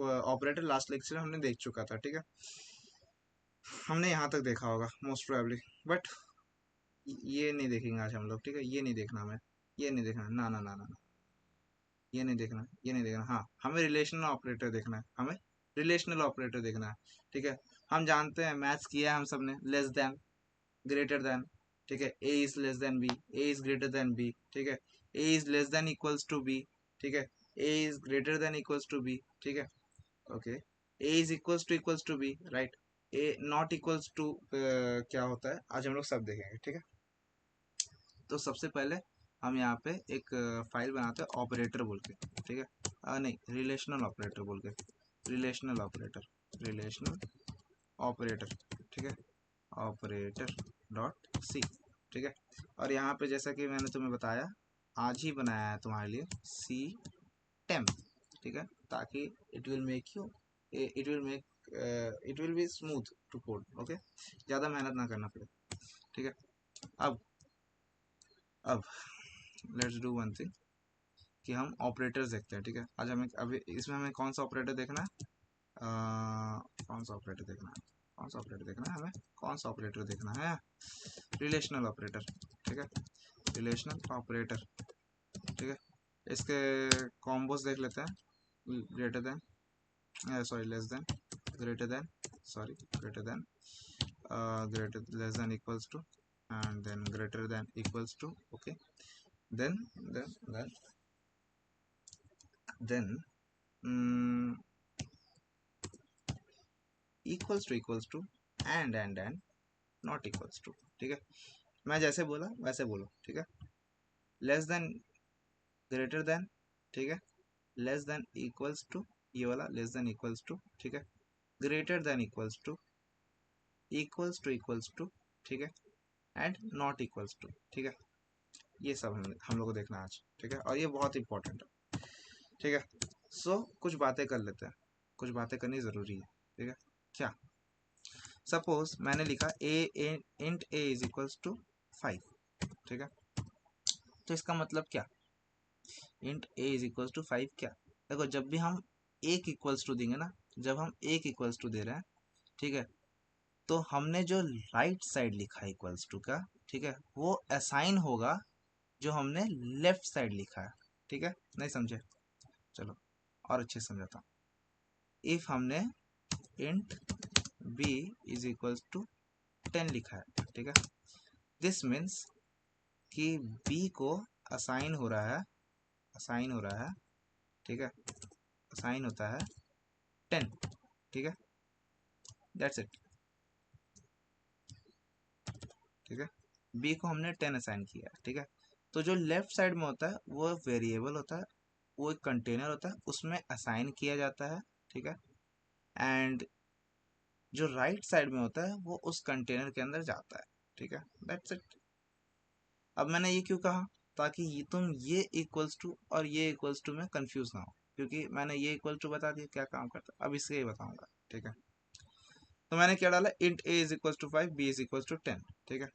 operator, last lecture हमने देख चुका था, ठीक है। हमने यहाँ तक देखा होगा मोस्ट प्रोबेबली, बट ये नहीं देखेंगे आज हम लोग, ठीक है। ये नहीं देखना हमें, ये नहीं देखना, ना ना ना ना ना, ये नहीं देखना, ये नहीं देखना। हाँ, हमें रिलेशनल ऑपरेटर देखना है, हमें रिलेशनल ऑपरेटर देखना है, ठीक है। हम जानते हैं, मैथ्स किया है हम सब ने, लेस देन, ग्रेटर देन, ठीक है। A is less than B, A is greater than B, ठीक है। A is less than equals to B, ठीक है। A is greater than equals to B, ठीक है, okay. A is equals to B, right. A not equals to क्या होता है आज हम लोग सब देखेंगे, ठीक है। तो सबसे पहले हम यहाँ पे एक फाइल बनाते हैं ऑपरेटर बोल के, ठीक है। नहीं, रिलेशनल ऑपरेटर बोल के, रिलेशनल ऑपरेटर, ठीक है, ऑपरेटर डॉट सी, ठीक है। और यहाँ पे जैसा कि मैंने तुम्हें बताया, आज ही बनाया है तुम्हारे लिए सी टेम्प, ठीक है, ताकि it will make you it will be smooth to code. Okay, ज़्यादा मेहनत ना करना पड़े, ठीक है। अब लेट्स डू वन थिंग कि हम ऑपरेटर्स देखते हैं, ठीक है। आज हमें अभी इसमें हमें कौन सा ऑपरेटर देखना है, कौन सा ऑपरेटर देखना है, कौन सा ऑपरेटर देखना है हमें, कौन सा ऑपरेटर देखना है, रिलेशनल ऑपरेटर, ठीक है, रिलेशनल ऑपरेटर, ठीक है। इसके कॉम्बोस देख लेते हैं, greater than, sorry less than, greater than, sorry greater than, greater less than equals to, and then greater than equals to, okay, then then equals to and not equals to, ठीक है। मैं जैसे बोला वैसे बोलो, ठीक है। लेस देन, ग्रेटर देन, ठीक है, लेस देन इक्वल्स टू, ये वाला लेस देन इक्वल्स टू, ठीक है, greater than equals to equals to, ठीक है, एंड नॉट इक्वल्स टू, ठीक है। ये सब हम लोग को देखना आज, ठीक है, और ये बहुत इंपॉर्टेंट है, ठीक है। सो कुछ बातें कर लेते हैं, कुछ बातें करनी ज़रूरी है, ठीक है। क्या, सपोज मैंने लिखा int a is equals to 5, ठीक है। तो इसका मतलब क्या, int a is equals to 5 क्या, देखो जब भी हम एक इक्वल्स टू देंगे ना, जब हम एक इक्वल्स टू दे रहे हैं, ठीक है, तो हमने जो राइट साइड लिखा है इक्वल्स टू का, ठीक है, वो असाइन होगा जो हमने लेफ्ट साइड लिखा है, ठीक है। नहीं समझे, चलो और अच्छे समझाता हूँ। इफ हमने int b is equals to 10 लिखा है, ठीक है, दिस मीन्स कि बी को असाइन हो रहा है, ठीक है, असाइन होता है 10, ठीक है, दैट्स इट, ठीक है। बी को हमने 10 असाइन किया, ठीक है। तो जो लेफ्ट साइड में होता है वो वेरिएबल होता है, वो एक कंटेनर होता है, उसमें असाइन किया जाता है, ठीक है। एंड जो राइट साइड में होता है वो उस कंटेनर के अंदर जाता है, ठीक है, दैट्स इट। अब मैंने ये क्यों कहा, ताकि ये तुम ये इक्वल्स टू और ये इक्वल्स टू में कंफ्यूज ना हो, क्योंकि मैंने ये इक्वल टू बता दिया क्या काम करता है, अब इसके ही बताऊंगा, ठीक है। तो मैंने क्या डाला, int a is equals to 5, b is equals to 10, ठीक है।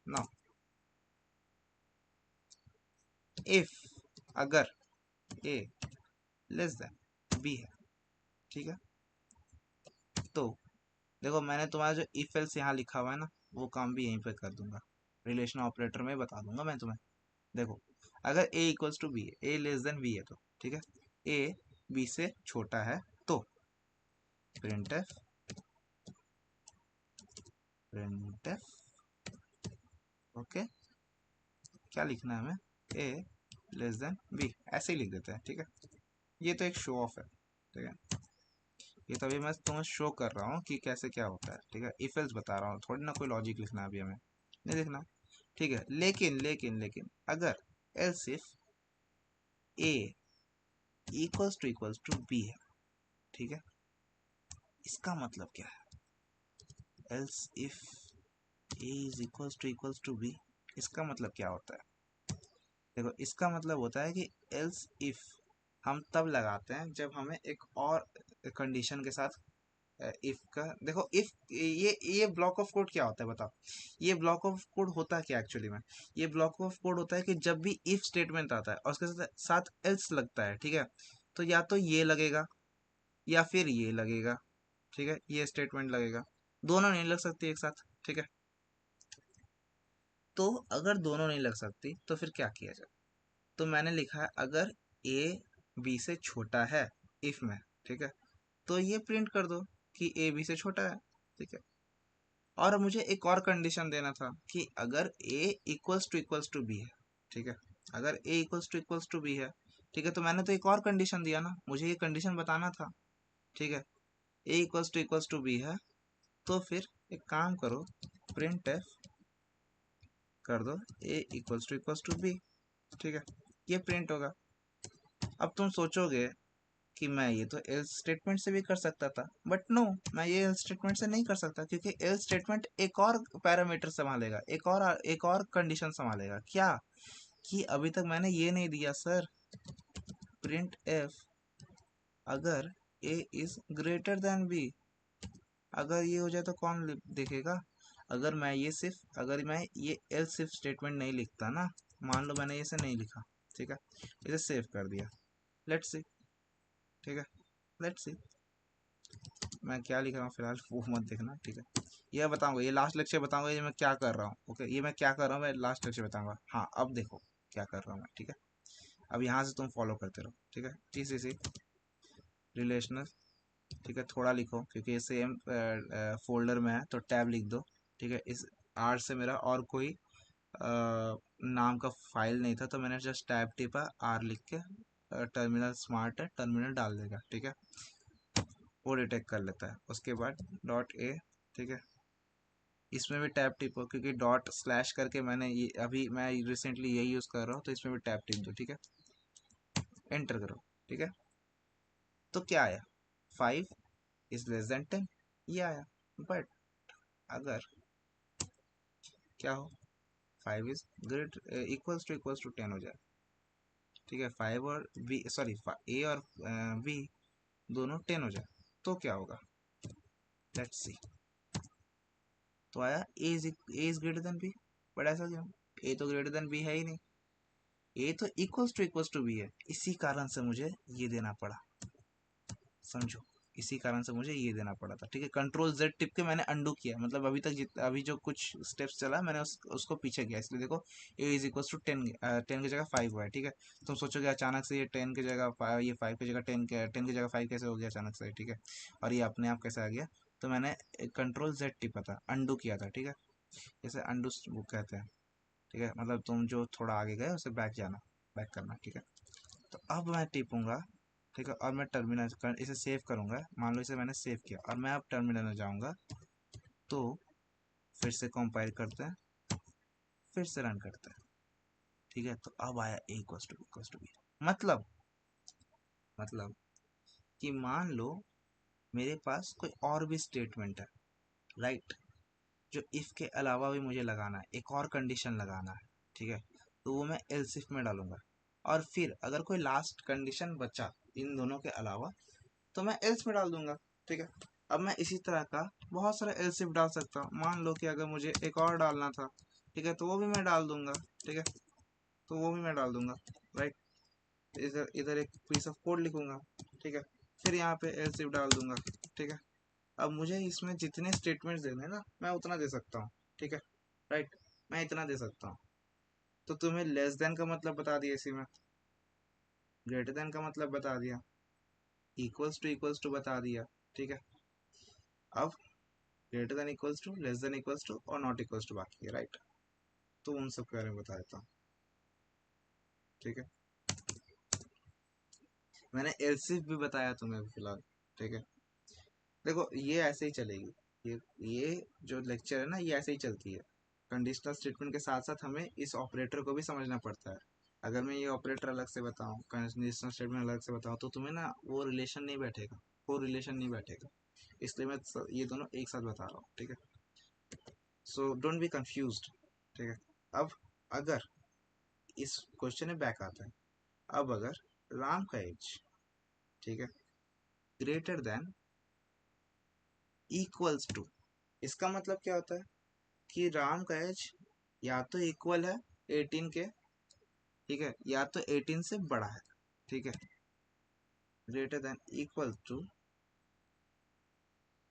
नाउ इफ, अगर ए लेस देन बी है, ठीक है, तो देखो मैंने तुम्हारा जो इफ एल्स यहाँ लिखा हुआ है ना, वो काम भी यहीं पे कर दूंगा, रिलेशन ऑपरेटर में बता दूंगा मैं तुम्हें। देखो अगर ए इक्वल्स टू बी है, ए लेस देन बी है, तो ठीक है, ए बी से छोटा है, तो प्रिंटफ ओके, क्या लिखना है हमें, ए लेस देन बी, ऐसे ही लिख देते हैं, ठीक है। ये तो एक शो ऑफ है, ठीक है, ये तभी मैं तुम्हें शो कर रहा हूँ कि कैसे क्या होता है, ठीक है। इफ एल्स बता रहा हूँ, थोड़ी ना कोई लॉजिक लिखना है अभी हमें, नहीं लिखना, ठीक है। लेकिन अगर else if a equals to b है, ठीक है, इसका मतलब क्या है, else if a is equals to b, इसका मतलब क्या होता है, देखो इसका मतलब होता है कि एल्स इफ हम तब लगाते हैं जब हमें एक और कंडीशन के साथ इफ का, देखो इफ ये ब्लॉक ऑफ कोड क्या होता है बताओ, ये ब्लॉक ऑफ कोड होता है क्या एक्चुअली में, ये ब्लॉक ऑफ कोड होता है कि जब भी इफ स्टेटमेंट आता है और उसके साथ एल्स लगता है, ठीक है, तो या तो ये लगेगा या फिर ये लगेगा, ठीक है, ये स्टेटमेंट लगेगा, दोनों नहीं लग सकती एक साथ, ठीक है। तो अगर दोनों नहीं लग सकती तो फिर क्या किया जाए, तो मैंने लिखा है अगर ए बी से छोटा है इफ में, ठीक है, तो ये प्रिंट कर दो कि ए बी से छोटा है, ठीक है। और मुझे एक और कंडीशन देना था कि अगर ए इक्वल्स टू बी है, ठीक है, अगर ए इक्वल्स टू बी है, ठीक है, तो मैंने तो एक और कंडीशन दिया ना, मुझे ये कंडीशन बताना था, ठीक है। ए इक्वल्स टू बी है, तो फिर एक काम करो, प्रिंट एफ कर दो ए इक्वल्स टू बी, ठीक है, ये प्रिंट होगा। अब तुम सोचोगे कि मैं ये तो एल्स स्टेटमेंट से भी कर सकता था, बट नो, मैं ये एल्स स्टेटमेंट से नहीं कर सकता, क्योंकि एल्स स्टेटमेंट एक और पैरामीटर संभालेगा, एक और कंडीशन संभालेगा, क्या कि अभी तक मैंने ये नहीं दिया सर, प्रिंट एफ अगर ए इज ग्रेटर देन बी। अगर ये हो जाए तो कौन देखेगा? अगर मैं ये सिर्फ, अगर मैं ये एल्स सिर्फ स्टेटमेंट नहीं लिखता ना, मान लो मैंने इसे नहीं लिखा, ठीक है, इसे सेव कर दिया, लेट्स सी, ठीक है, लेट्स सी मैं क्या लिख रहा हूँ फिलहाल वो मत देखना, ठीक है। ये बताऊंगा, ये लास्ट लेक्चर बताऊंगा ये मैं क्या कर रहा हूँ, ओके, ये मैं क्या कर रहा हूँ मैं लास्ट लेक्चर बताऊंगा। हाँ अब देखो क्या कर रहा हूँ मैं, ठीक है। अब यहाँ से तुम फॉलो करते रहो, ठीक है। TCC रिलेशनल, ठीक है, थोड़ा लिखो क्योंकि ये सेम फोल्डर में है तो टैब लिख दो, ठीक है। इस आर से मेरा और कोई नाम का फाइल नहीं था तो मैंने जस्ट टैब टिपा, आर लिख के, टर्मिनल स्मार्ट है, टर्मिनल डाल देगा, ठीक है, वो डिटेक्ट कर लेता है। उसके बाद डॉट ए, ठीक है, इसमें भी टैब टिपो क्योंकि डॉट स्लैश करके मैंने ये अभी मैं रिसेंटली यही यूज़ कर रहा हूँ तो इसमें भी टैब टिप दो, ठीक है, एंटर करो, ठीक है। तो क्या आया? 5 इज लेस देन 10, ये आया। बट अगर क्या हो, 5 इज ग्रेट इक्वल्स टू 10 हो जाए, ठीक है, 5 और बी, सॉरी ए और बी दोनों 10 हो जाए तो क्या होगा? Let's see. तो आया A is greater than B, but ऐसा क्यों? ए तो ग्रेटर देन बी है ही नहीं, ए तो इक्वल्स टू बी है, इसी कारण से मुझे ये देना पड़ा, समझो, इसी कारण से मुझे ये देना पड़ा था, ठीक है। कंट्रोल जेड टिप के मैंने अंडू किया, मतलब अभी तक अभी जो कुछ स्टेप्स चला मैंने उसको पीछे किया, इसलिए देखो ए इज इक्वल टू 10, 10 की जगह 5 हुआ है, ठीक है। तुम सोचोगे अचानक से ये 10 की जगह 5, ये 5 की जगह 10 की जगह 5 कैसे हो गया अचानक से, ठीक है, और ये अपने आप कैसे आ गया? तो मैंने कंट्रोल जेड टिपा था, अंडू किया था, ठीक है, जैसे अंडू वो कहते हैं, ठीक है, मतलब तुम जो थोड़ा आगे गए उसे बैक जाना, बैक करना, ठीक है। तो अब मैं टिपूंगा, ठीक है, और मैं टर्मिनल इसे सेव करूंगा, मान लो इसे मैंने सेव किया और मैं अब टर्मिनल में जाऊंगा तो फिर से कंपाइल करते हैं, फिर से रन करते हैं, ठीक है। तो अब आया ए इक्वल्स टू बी, मतलब कि मान लो मेरे पास कोई और भी स्टेटमेंट है, राइट, जो इफ के अलावा भी मुझे लगाना है, एक और कंडीशन लगाना है, ठीक है, तो वो मैं एल्स इफ में डालूंगा, और फिर अगर कोई लास्ट कंडीशन बचा इन दोनों के अलावा तो मैं एल्स में डाल दूंगा, ठीक है। अब मैं इसी तरह का बहुत सारा एल्स इफ डाल सकता हूँ, मान लो कि अगर मुझे एक और डालना था, ठीक है, तो वो भी मैं डाल दूंगा, ठीक है, तो वो भी मैं डाल दूंगा, राइट। इधर इधर एक पीस ऑफ कोड लिखूंगा, ठीक है, फिर यहाँ पे एल्स इफ डाल दूंगा, ठीक है। अब मुझे इसमें जितने स्टेटमेंट्स देने ना मैं उतना दे सकता हूँ, ठीक है, राइट, मैं इतना दे सकता हूँ। तो तुम्हें लेस देन का मतलब बता दिया इसी में, ग्रेटर देन का मतलब बता दिया, इक्वल्स टू बता दिया, ठीक है। अब greater than equals to, less than equals to और नॉट इक्वल्स टू बाकी है, राइट। तो उन सब के बारे में बता देता हूँ, ठीक है। मैंने एल्सिफ भी बताया तुम्हें फिलहाल, ठीक है। देखो ये ऐसे ही चलेगी, ये जो लेक्चर है ना ये ऐसे ही चलती है, कंडीशनल स्टेटमेंट के साथ साथ हमें इस ऑपरेटर को भी समझना पड़ता है। अगर मैं ये ऑपरेटर अलग से बताऊँ, कंडीशनल स्टेटमेंट अलग से बताऊँ तो तुम्हें ना वो रिलेशन नहीं बैठेगा, वो रिलेशन नहीं बैठेगा, इसलिए मैं ये दोनों एक साथ बता रहा हूँ, ठीक है। सो डोंट बी कंफ्यूज्ड, ठीक है। अब अगर इस क्वेश्चन में बैक आता है, अब अगर राम का एज, ठीक है, ग्रेटर देन इक्वल्स टू, इसका मतलब क्या होता है कि राम का एज या तो इक्वल है 18 के, ठीक है, या तो 18 से बड़ा है, ठीक है, ग्रेटर देन इक्वल टू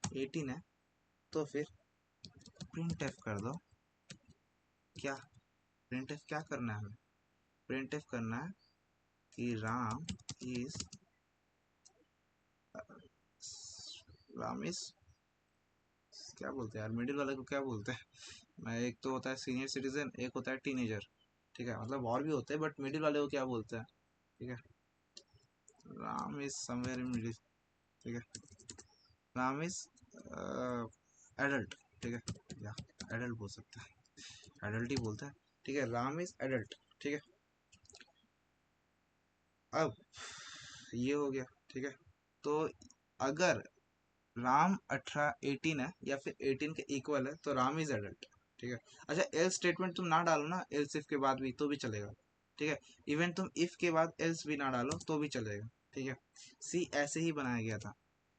18 है, तो फिर प्रिंट एफ कर दो। क्या प्रिंट एफ क्या करना है हमें? प्रिंट एफ करना है कि राम इज क्या बोलते हैं यार, मिडिल वाले को क्या बोलते हैं? मैं, एक तो होता है सीनियर सिटीजन, एक होता है टीनेजर, ठीक है, मतलब और भी होते हैं बट मिडिल वाले को क्या बोलते हैं, ठीक है। Ram is somewhere in middle, ठीक है, राम इज एडल्ट, ठीक है, या एडल्ट बोल सकते हैं, एडल्ट ही बोलता है, ठीक है, राम इज एडल्ट, ठीक है। अब ये हो गया, ठीक है। तो अगर राम 18 है या फिर 18 के इक्वल है तो राम इज एडल्ट, ठीक है। अच्छा एल स्टेटमेंट तुम ना डालो ना एल सिफ के बाद भी तो भी चलेगा, ठीक है। इवन तुम इफ के बाद एल्स भी ना डालो तो भी चलेगा, ठीक है। सी ऐसे ही बनाया गया था,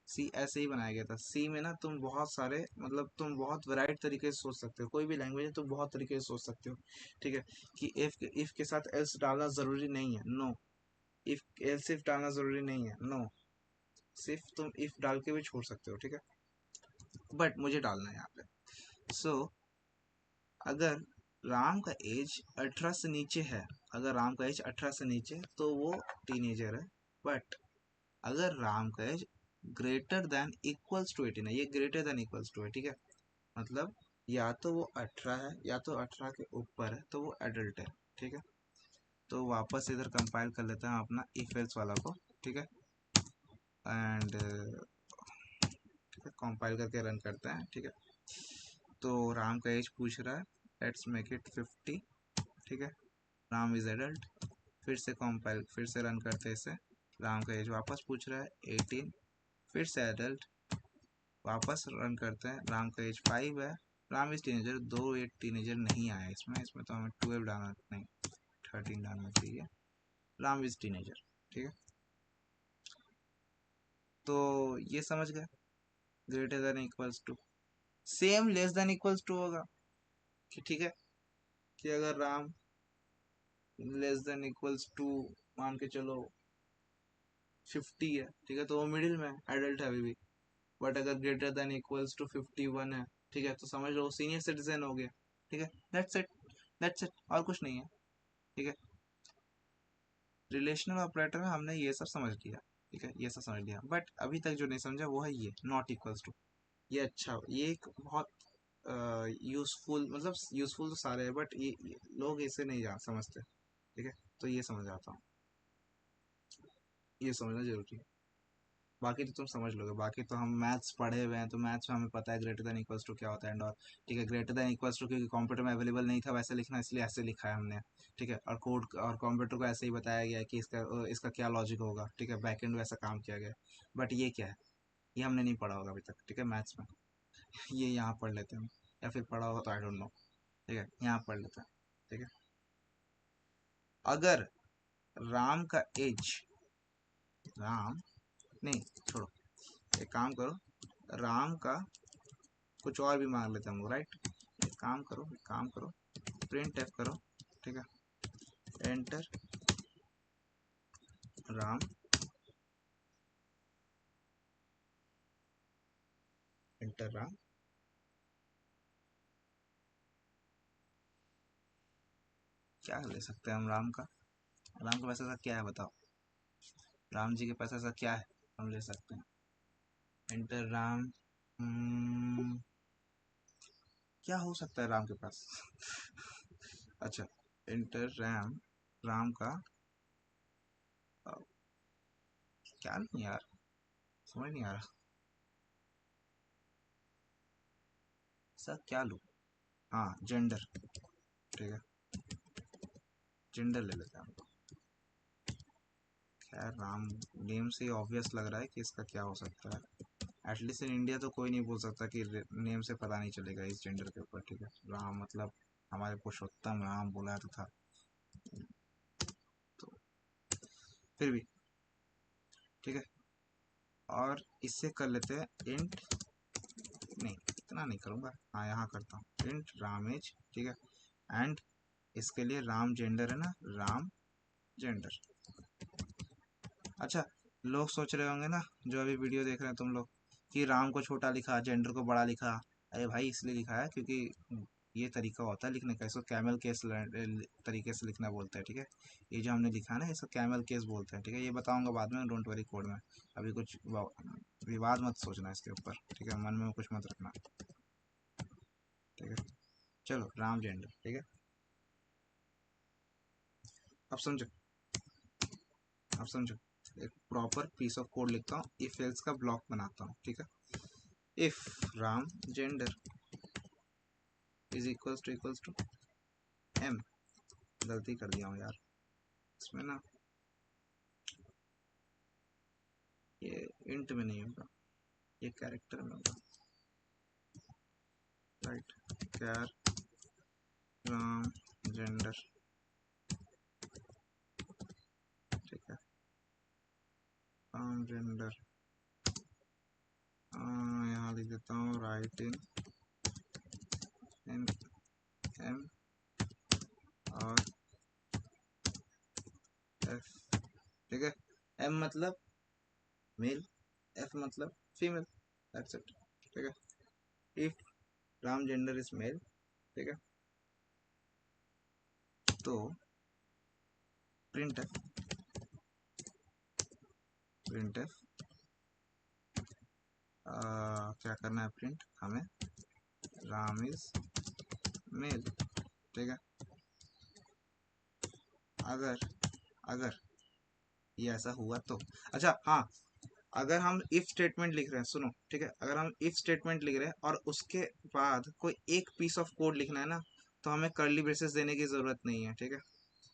सी ऐसे ही बनाया गया था। सी में ना तुम बहुत सारे मतलब तुम बहुत वैरायटी तरीके से सोच सकते हो, कोई भी लैंग्वेज है तुम बहुत तरीके से सोच सकते हो, ठीक है। कि इफ के साथ एल्स डालना जरूरी नहीं है, नो। इफ एल्स इफ डालना जरूरी नहीं है, नो। सिर्फ तुम इफ डाल के भी छोड़ सकते हो, ठीक है। बट मुझे डालना है यहाँ पे। सो अगर राम का एज 18 से नीचे है, अगर राम का एज 18 से नीचे तो वो टीनेजर है। बट अगर राम का age greater than equals to 18 है, ये ग्रेटर देन इक्वल्स टू है, ठीक है। मतलब या तो वो 18 है या तो 18 के ऊपर है तो वो एडल्ट है, ठीक है। तो वापस इधर कंपाइल कर लेते हैं अपना इफ एल्स वाला को, ठीक है। एंड कंपाइल करके रन करते हैं, ठीक है। तो राम का एज पूछ रहा है, लेट्स मेक इट 50, ठीक है। Ram is adult. फिर से कंपाइल, फिर से रन करते हैं इसे। राम का एज वापस पूछ रहा है 18, फिर से एडल्ट। वापस रन करते हैं, राम का एज 5 है। राम इज टीनेजर, दो ये टीनेजर नहीं आया इसमें, इसमें तो हमें 12 डालना, नहीं 13 डालना चाहिए। राम इज टीनेजर, ठीक है। तो ये समझ गए, greater than equals to, same less than equals to होगा कि ठीक है, कि अगर Ram less than equals to मान के चलो 50 है, ठीक है, तो वो मिडिल में एडल्ट है अभी भी। बट अगर ग्रेटर देन इक्वल्स टू 51 है, ठीक है, तो समझ लो सीनियर सिटीजन हो गया, ठीक है। दैट्स इट, दैट्स इट, और कुछ नहीं है, ठीक है। रिलेशनल ऑपरेटर में हमने ये सब समझ लिया, ठीक है, ये सब समझ लिया। बट अभी तक जो नहीं समझा वो है ये नॉट इक्वल्स टू। ये अच्छा, ये एक बहुत यूजफुल, मतलब यूजफुल तो सारे हैं बट ये लोग इसे नहीं जान समझते, ठीक है। तो ये समझ आता हूँ, ये समझना जरूरी है। बाकी तो तुम समझ लोगे, बाकी तो हम मैथ्स पढ़े हुए हैं, तो मैथ्स में हमें पता है ग्रेटर देन इक्वल्स टू क्या होता है एंड और, ठीक है। ग्रेटर देन इक्वल्स टू क्योंकि कंप्यूटर में अवेलेबल नहीं था वैसे लिखना, इसलिए ऐसे लिखा है हमने, ठीक है। और कोड और कंप्यूटर को ऐसे ही बताया गया है कि इसका क्या लॉजिक होगा, ठीक है। बैकएंड वैसा काम किया गया। बट ये क्या है, ये हमने नहीं पढ़ा होगा अभी तक, ठीक है, मैथ्स में। ये यहाँ पढ़ लेते हैं, या फिर पढ़ा होगा तो आई डोंट नो, ठीक है, यहाँ पढ़ लेते हैं, ठीक है। अगर राम का एज, राम नहीं, छोड़ो, एक काम करो, राम का कुछ और भी मांग लेते हैं हम लोग, राइट। एक काम करो, एक काम करो, प्रिंट एफ करो, ठीक है। Enter Ram, enter Ram. क्या ले सकते हैं हम राम का, राम का पैसा ऐसा क्या है बताओ, राम जी के पैसा ऐसा क्या है हम ले सकते हैं। एंटर राम, क्या हो सकता है राम के पास अच्छा, एंटर राम, राम का क्या, नहीं यार, समझ नहीं आ रहा, सर क्या लूँ। हाँ जेंडर, ठीक है, जेंडर ले लेते हैं हम लोग। खैर राम नेम से ही ऑब्वियस लग रहा है कि इसका क्या हो सकता है। एटलीस्ट इन इंडिया तो कोई नहीं बोल सकता कि नेम से पता नहीं चलेगा इस जेंडर के ऊपर, ठीक है। राम मतलब हमारे पुरुषोत्तम राम बोला तो था, तो फिर भी ठीक है। और इससे कर लेते हैं इंट, नहीं इतना नहीं करूँगा, हाँ यहाँ करता हूँ इंट राम एज, ठीक है। एंड इसके लिए राम जेंडर है ना, राम जेंडर। अच्छा, लोग सोच रहे होंगे ना जो अभी वीडियो देख रहे हैं तुम लोग, कि राम को छोटा लिखा जेंडर को बड़ा लिखा। अरे भाई इसलिए लिखा है क्योंकि ये तरीका होता है लिखने का, इसको कैमल केस तरीके से लिखना बोलते हैं, ठीक है। ये जो हमने लिखा है ना इसको कैमल केस बोलते हैं, ठीक है। ये बताऊंगा बाद में, डोंट वरी कोड में। अभी कुछ विवाद मत सोचना इसके ऊपर, ठीक है, मन में कुछ मत रखना, ठीक है। चलो राम जेंडर, ठीक है। अब समझो, अब समझो, एक प्रॉपर पीस ऑफ कोड लिखता हूँ, इफ एल्स का ब्लॉक बनाता हूँ, ठीक है। If Ram gender is equals to M, गलती कर दिया हूँ यार इसमें ना, ये इंट में नहीं होगा, ये कैरेक्टर में होगा, राइट। कैर राम जेंडर राम जेंडर, यहाँ लिख देता हूँ राइट इन एम और एफ, ठीक है। एम मतलब मेल, एफ मतलब फीमेल, दैट्स इट, ठीक है। If Ram gender is male, ठीक है, तो प्रिंट एफ, प्रिंट एफ क्या करना है, प्रिंट हमें राम इज मेल, ठीक है। अगर अगर ये ऐसा हुआ तो, अच्छा हाँ, अगर हम इफ स्टेटमेंट लिख रहे हैं, सुनो ठीक है, अगर हम इफ स्टेटमेंट लिख रहे हैं और उसके बाद कोई एक पीस ऑफ कोड लिखना है ना, तो हमें कर्ली ब्रेसेस देने की जरूरत नहीं है, ठीक है।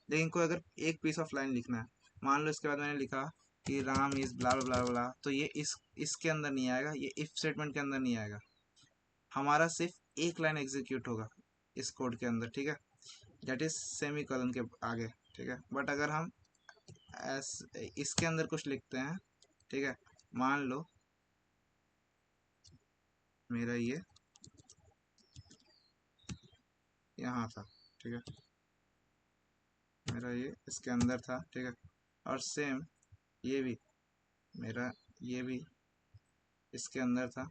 लेकिन कोई अगर एक पीस ऑफ लाइन लिखना है, मान लो इसके बाद मैंने लिखा कि राम इज ब्ला ब्ला ब्ला, तो ये इसके अंदर नहीं आएगा, ये इफ स्टेटमेंट के अंदर नहीं आएगा, हमारा सिर्फ एक लाइन एग्जीक्यूट होगा इस कोड के अंदर, ठीक है, दैट इज सेमी कॉलन के आगे, ठीक है। बट अगर हम इसके अंदर कुछ लिखते हैं, ठीक है, मान लो मेरा ये यहाँ था, ठीक है, मेरा ये इसके अंदर था, ठीक है, और सेम ये भी मेरा, ये भी इसके अंदर था,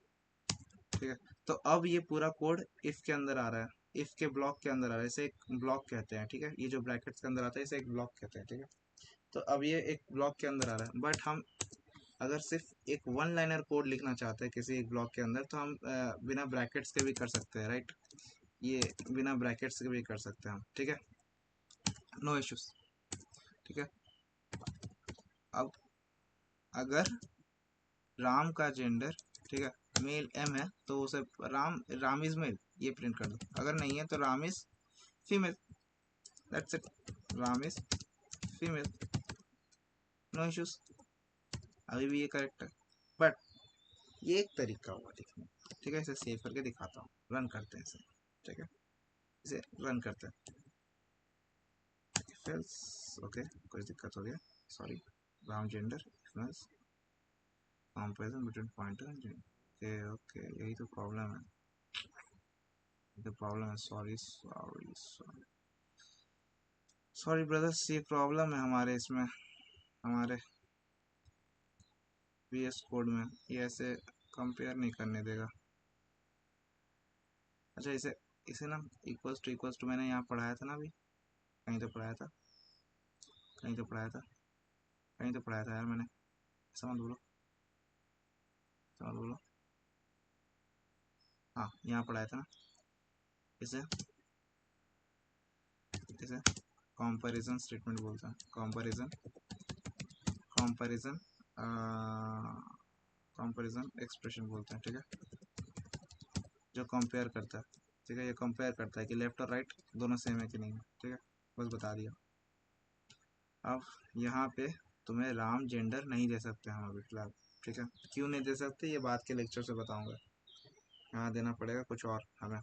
ठीक है। तो अब ये पूरा कोड इफ के अंदर आ रहा है, इफ के ब्लॉक के अंदर आ रहा है, इसे एक ब्लॉक कहते हैं, ठीक है, ये जो ब्रैकेट्स के अंदर आता है इसे एक ब्लॉक कहते हैं, ठीक है। तो अब ये एक ब्लॉक के अंदर आ रहा है, बट हम अगर सिर्फ एक वन लाइनर कोड लिखना चाहते हैं किसी एक ब्लॉक के अंदर, तो हम बिना ब्रैकेट्स के भी कर सकते हैं, राइट, ये बिना ब्रैकेट्स के भी कर सकते हैं हम, ठीक है, नो इश्यूज, ठीक है। अब अगर राम का जेंडर, ठीक है, मेल एम है, तो उसे राम इज मेल ये प्रिंट कर दो, अगर नहीं है तो Ram is female, that's it, Ram is female, no issues, अभी भी ये करेक्ट है। बट ये एक तरीका हुआ लिखने का, ठीक है, इसे सेव करके दिखाता हूँ, रन करते हैं इसे, ठीक है, इसे रन करते हैं, फेल्स, ओके, कुछ दिक्कत हो गया, sorry, Ram gender equals comparison between pointer and, okay okay, यही तो प्रॉब्लम है, the problem है, sorry sorry sorry sorry brothers, ये प्रॉब्लम है हमारे इसमें, हमारे VS कोड में ये ऐसे कंपेयर नहीं करने देगा। अच्छा इसे इसे ना इक्वल्स टू मैंने यहाँ पढ़ाया था ना, अभी कहीं तो पढ़ाया था, कहीं तो पढ़ाया था, कहीं तो पढ़ाया था यार मैंने, समझ बोलो, समझ बोलो, हाँ यहाँ पढ़ाया था ना, इसे इसे कंपैरिजन स्टेटमेंट बोलते हैं, कंपैरिजन कंपैरिजन कंपैरिजन एक्सप्रेशन बोलते हैं, ठीक है, जो कंपेयर करता है, ठीक है, ये कंपेयर करता है कि लेफ्ट और राइट दोनों सेम है कि नहीं है, ठीक है, बस बता दिया। अब यहाँ पे तुम्हें राम जेंडर नहीं दे सकते हम अभी फिलहाल, ठीक है, क्यों नहीं दे सकते ये बात के लेक्चर से बताऊंगा, यहाँ देना पड़ेगा कुछ और हमें,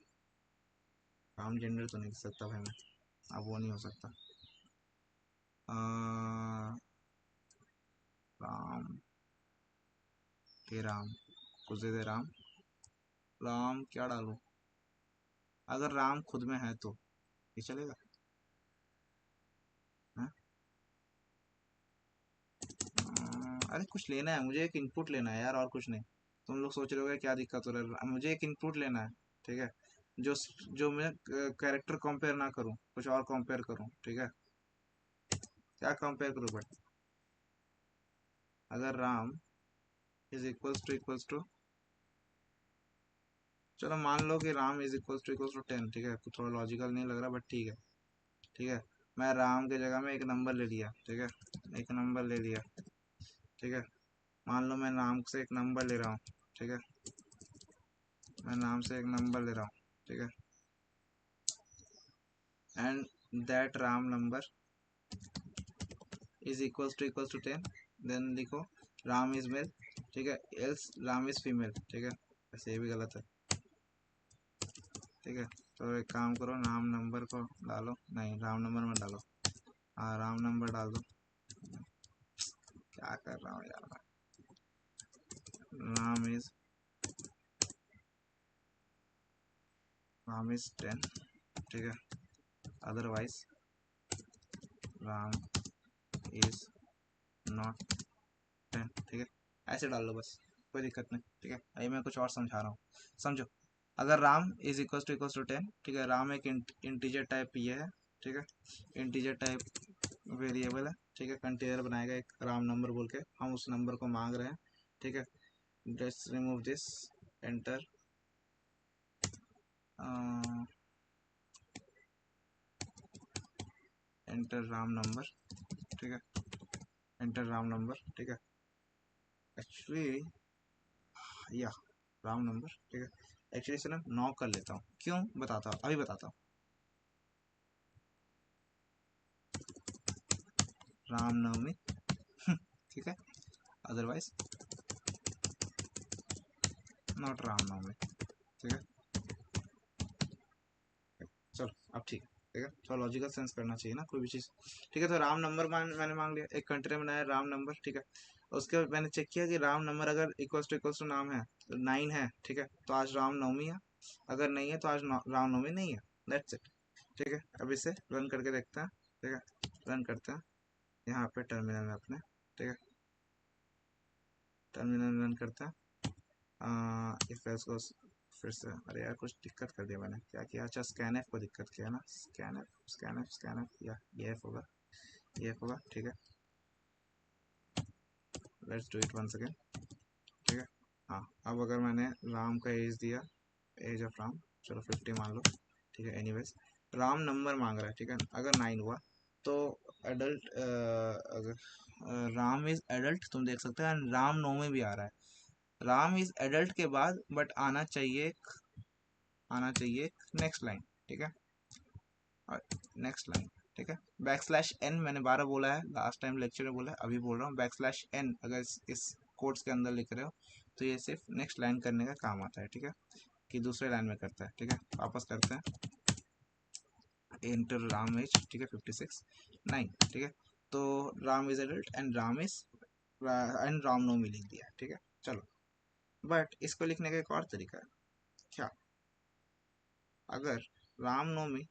राम जेंडर तो नहीं दे सकता भाई मैं, अब वो नहीं हो सकता, राम के राम, कुछ दे दे राम, राम क्या डालूं, अगर राम खुद में है तो ये चलेगा, है? अरे कुछ लेना है मुझे, एक इनपुट लेना है यार, और कुछ नहीं, तुम लोग सोच रहे हो क्या दिक्कत हो रहा है, मुझे एक इनपुट लेना है, ठीक है, जो जो मैं कैरेक्टर कंपेयर ना करूं, कुछ और कंपेयर करूं, ठीक है, क्या कंपेयर करूं, बट अगर राम इज इक्वल्स टू चलो मान लो कि राम इज इक्वल्स टू 10, ठीक है, थोड़ा लॉजिकल नहीं लग रहा बट ठीक है, ठीक है, मैं राम के जगह में एक नंबर ले लिया, ठीक है, एक नंबर ले लिया, ठीक है, मान लो मैं नाम से एक नंबर ले रहा हूँ, ठीक है, मैं नाम से एक नंबर ले रहा हूँ, ठीक है, and that Ram number is equals to 10, then लिखो राम इज मेल, ठीक है, एल्स राम इज फीमेल, ठीक है, वैसे ये भी गलत है, ठीक है, तो एक काम करो, नाम नंबर को डालो, नहीं राम नंबर में डालो, हाँ राम नंबर डाल दो, क्या कर रहा हूँ यार मैं, राम इज 10, ठीक है, अदरवाइज राम इज नॉट 10, ठीक है, ऐसे डाल लो बस, कोई दिक्कत नहीं, ठीक है। अभी मैं कुछ और समझा रहा हूँ, समझो। अगर राम इज इक्वल टू 10, ठीक है, राम एक इंटीजर टाइप ये है, ठीक है, इंटीजर टाइप वेरिएबल है, ठीक है, कंटेनर बनाएगा एक राम नंबर बोल के, हम उस नंबर को मांग रहे हैं, ठीक है। Let's remove this, enter enter Ram number, ठीक है, एंटर राम नंबर, ठीक है, एक्चुअली या राम नंबर, ठीक है, एक्चुअली से ना 9 कर लेता हूँ, क्यों बताता हूँ, अभी बताता हूँ। रामनवमी ठीक है, अदरवाइज नॉट रामनवमी, ठीक है, चलो अब ठीक है, ठीक है, थोड़ा लॉजिकल सेंस करना चाहिए ना कोई भी चीज़, ठीक है। तो राम नंबर मैंने मांग लिया, एक कंटेनर बनाया राम नंबर, ठीक है, उसके बाद मैंने चेक किया कि राम नंबर अगर इक्वल्स टू नाम है, 9 है, ठीक है, तो आज रामनवमी है, अगर नहीं है तो आज रामनवमी नहीं है, दैट्स इट, ठीक है। अब इसे रन करके देखते हैं, ठीक है, रन करते हैं यहाँ पे टर्मिनल में अपने, ठीक है, टर्मिनल रन करते हैं, इफ एल्स को फिर से, अरे यार कुछ दिक्कत कर दिया मैंने, क्या किया, अच्छा स्कैन एफ को दिक्कत किया ना, स्कैन एफ या ये एफ होगा, ये एफ होगा, ठीक है, let's do it once again, ठीक है। हाँ, अब अगर मैंने राम का एज दिया, एज ऑफ राम चलो 50 मान लो, ठीक है, एनीवेज राम नंबर मांग रहा है, ठीक है, अगर 9 हुआ तो एडल्ट, अगर राम इज एडल्ट तुम देख सकते हो, राम नवमी भी आ रहा है, राम इज एडल्ट के बाद बट आना चाहिए नेक्स्ट लाइन, ठीक है, और नेक्स्ट लाइन, ठीक है, बैक स्लैश एन मैंने 12 बोला है, लास्ट टाइम लेक्चर में बोला है, अभी बोल रहा हूँ, बैक स्लैश एन अगर इस कोड्स के अंदर लिख रहे हो तो ये सिर्फ नेक्स्ट लाइन करने का काम आता है, ठीक है, कि दूसरे लाइन में करता है, ठीक है। वापस करते हैं, इंटर राम एज, ठीक है, 56 9, ठीक है, तो Ram is adult and Ram Navami लिख दिया, ठीक है, चलो। बट इसको लिखने का एक और तरीका है, क्या, अगर Ram Navami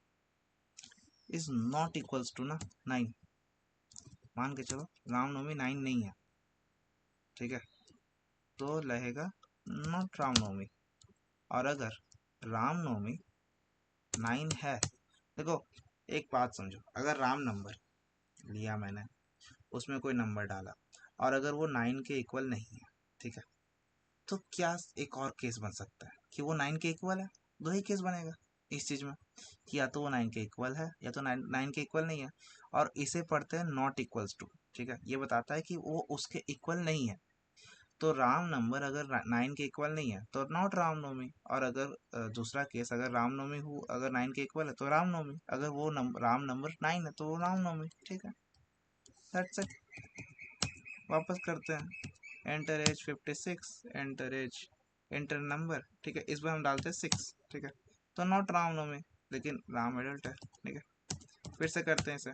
is not equals to ना 9, मान के चलो रामनवमी 9 नहीं है, ठीक है, तो रहेगा नॉट रामनवमी, और अगर रामनवमी 9 है, देखो एक बात समझो, अगर राम नंबर लिया मैंने, उसमें कोई नंबर डाला, और अगर वो 9 के इक्वल नहीं है, ठीक है, तो क्या एक और केस बन सकता है कि वो 9 के इक्वल है, दो ही केस बनेगा इस चीज में, कि या तो वो 9 के इक्वल है या तो 9 के इक्वल नहीं है, और इसे पढ़ते हैं नॉट इक्वल्स टू, ठीक है, ये बताता है कि वो उसके इक्वल नहीं है, तो राम नंबर अगर 9 के इक्वल नहीं है तो नॉट रामनवमी, और अगर दूसरा केस, अगर रामनवमी हो अगर 9 के इक्वल है तो रामनवमी, अगर वो राम नंबर 9 है तो वो रामनवमी, ठीक है, दैट्स इट। वापस करते हैं, enter age 56, enter age, enter number, ठीक है, इस बार हम डालते हैं 6, ठीक है, तो नॉट रामनवमी, लेकिन राम एडल्ट है, ठीक है, फिर से करते हैं इसे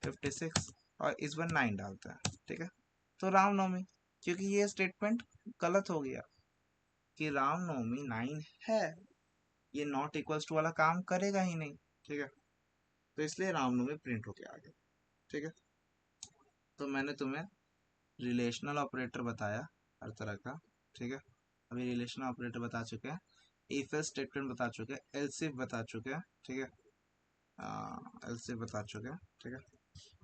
56 और इस बार 9 डालते हैं, ठीक है, तो रामनवमी, क्योंकि ये स्टेटमेंट गलत हो गया कि रामनवमी 9 है, ये नॉट इक्वल्स टू वाला काम करेगा ही नहीं, ठीक है, तो इसलिए रामनवमी प्रिंट होके आ गया, ठीक है। तो मैंने तुम्हें रिलेशनल ऑपरेटर बताया हर तरह का, ठीक है, अभी रिलेशनल ऑपरेटर बता चुके हैं, इफ एल्स स्टेटमेंट बता चुके हैं, एल्स इफ बता चुके हैं, ठीक है, एल्स इफ बता चुके हैं, ठीक है।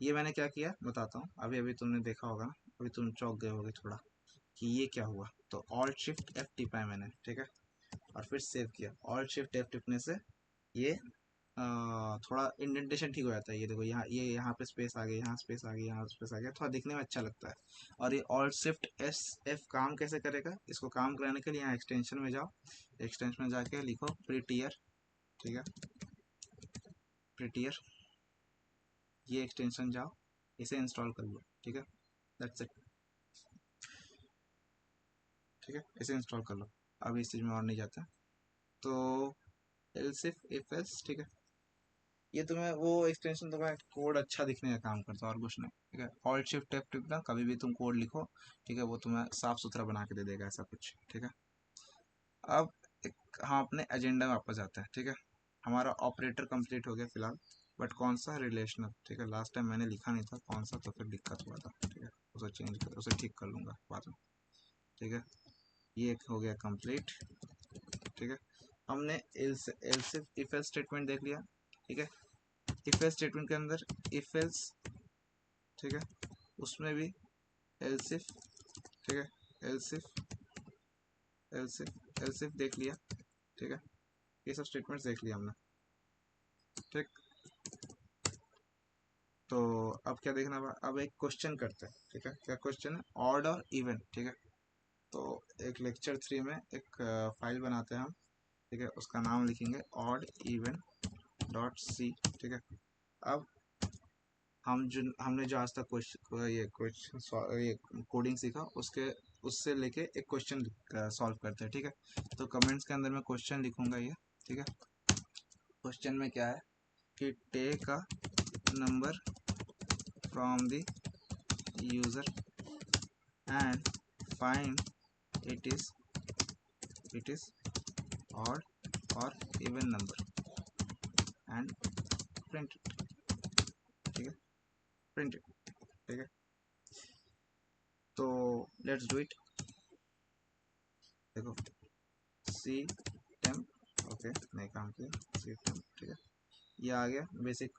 ये मैंने क्या किया बताता हूँ, अभी अभी तुमने देखा होगा ना, अभी तुम चौंक गए होगे थोड़ा कि ये क्या हुआ, तो ऑल्ट शिफ्ट एफ टिपा है मैंने, ठीक है, और फिर सेव किया, ऑल्ट शिफ्ट एफ टिपने से ये थोड़ा इंडेंटेशन ठीक हो जाता है, ये देखो यहाँ, ये यहाँ पे स्पेस आ गई, यहाँ स्पेस आ गई, यहाँ स्पेस आ गया, थोड़ा दिखने में अच्छा लगता है। और ये ऑल्ट शिफ्ट एस एफ काम कैसे करेगा, इसको काम कराने के लिए यहाँ एक्सटेंशन में जाओ, एक्सटेंशन में जाके लिखो प्रीटियर, ठीक है, प्रीटियर, ये एक्सटेंशन जाओ, इसे इंस्टॉल कर लो, ठीक है, दैट्स इट, ठीक है, इसे इंस्टॉल कर लो, अब इस चीज़ में और नहीं जाता, तो एल्स इफ एल्स, ठीक है, ये तुम्हें वो एक्सटेंशन तुम्हें कोड अच्छा दिखने का काम करता है और कुछ नहीं, ठीक है। ऑल्ट शिफ्ट टैब टिपना, कभी भी तुम कोड लिखो, ठीक है, वो तुम्हें साफ सुथरा बना के दे देगा ऐसा कुछ, ठीक है। अब हम अपने एजेंडा में वापस जाते हैं, ठीक है। हमारा ऑपरेटर कंप्लीट हो गया फिलहाल, बट कौन सा रिलेशनल, ठीक है, लास्ट टाइम मैंने लिखा नहीं था कौन सा, तो फिर दिक्कत हुआ था, ठीक है। उसे चेंज कर, उसे ठीक कर लूँगा बाद में, ठीक है। ये हो गया कंप्लीट, ठीक है। हमने एल्स इफ एल्स स्टेटमेंट देख लिया, ठीक है। इफ एल्स स्टेटमेंट के अंदर इफ एल्स, ठीक है, उसमें भी एल्स इफ, ठीक है, एल्स इफ देख लिया, ठीक है। ये सब स्टेटमेंट्स देख लिया हमने, ठीक। तो अब क्या देखना है, अब एक क्वेश्चन करते हैं, ठीक है। क्या क्वेश्चन है, ऑड और इवन, ठीक है। तो एक लेक्चर 3 में एक फाइल बनाते हैं हम, ठीक है, उसका नाम लिखेंगे ऑड इवन डॉट सी, ठीक है। अब हमने जो आज तक ये कोडिंग सीखा, उससे लेके एक क्वेश्चन सॉल्व करते हैं, ठीक है। तो कमेंट्स के अंदर मैं क्वेश्चन लिखूंगा ये, ठीक है। क्वेश्चन में क्या है कि take a number from the user and find it is odd और even number and print it, ठीक है, प्रिंट इट, ठीक है। तो लेट्स डू इट। देखो सी टेम, ओके, नहीं काम किया, सी टेम, ठीक है। ये आ गया बेसिक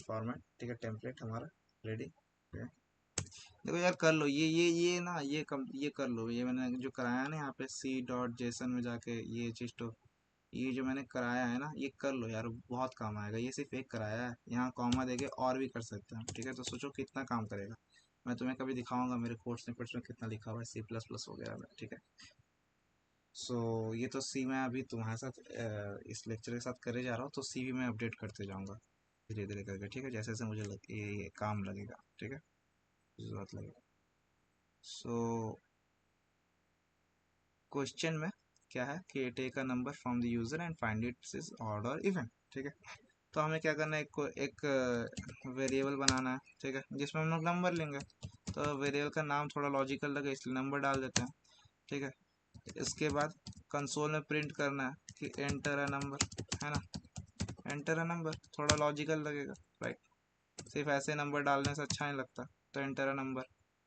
फॉर्मेट, ठीक है, टेम्पलेट हमारा रेडी, ठीक है। देखो यार कर लो ये ना, ये कर लो, ये मैंने जो कराया ना यहाँ पे सी डॉट जेसन में जाके, ये चीज तो ये जो मैंने कराया है ना, ये कर लो यार, बहुत काम आएगा। ये सिर्फ एक कराया है, यहाँ कॉमा देके और भी कर सकते हैं, ठीक है। तो सोचो कितना काम करेगा। मैं तुम्हें कभी दिखाऊंगा मेरे कोर्स स्निपेट्स में कितना लिखा हुआ है सी प्लस प्लस वगैरह में, ठीक है। सो ये तो सी मैं अभी तुम्हारे साथ इस लेक्चर के साथ करे जा रहा हूँ, तो सी भी मैं अपडेट करते जाऊँगा धीरे धीरे करके, ठीक है, जैसे जैसे मुझे ये काम लगेगा, ठीक है, जरूरत लगेगा। सो क्वेश्चन में क्या है कि take a number from the user and find its is odd और इवन, ठीक है। तो हमें क्या करना है, एक वेरिएबल बनाना है, ठीक है, जिसमें हम लोग नंबर लेंगे। तो वेरिएबल का नाम थोड़ा लॉजिकल लगे इसलिए नंबर डाल देते हैं, ठीक है। इसके बाद कंसोल में प्रिंट करना है कि एंटर अ नंबर, है ना, एंटर अ नंबर थोड़ा लॉजिकल लगेगा, राइट। सिर्फ ऐसे नंबर डालने से अच्छा नहीं लगता, तो एंटर अ नंबर।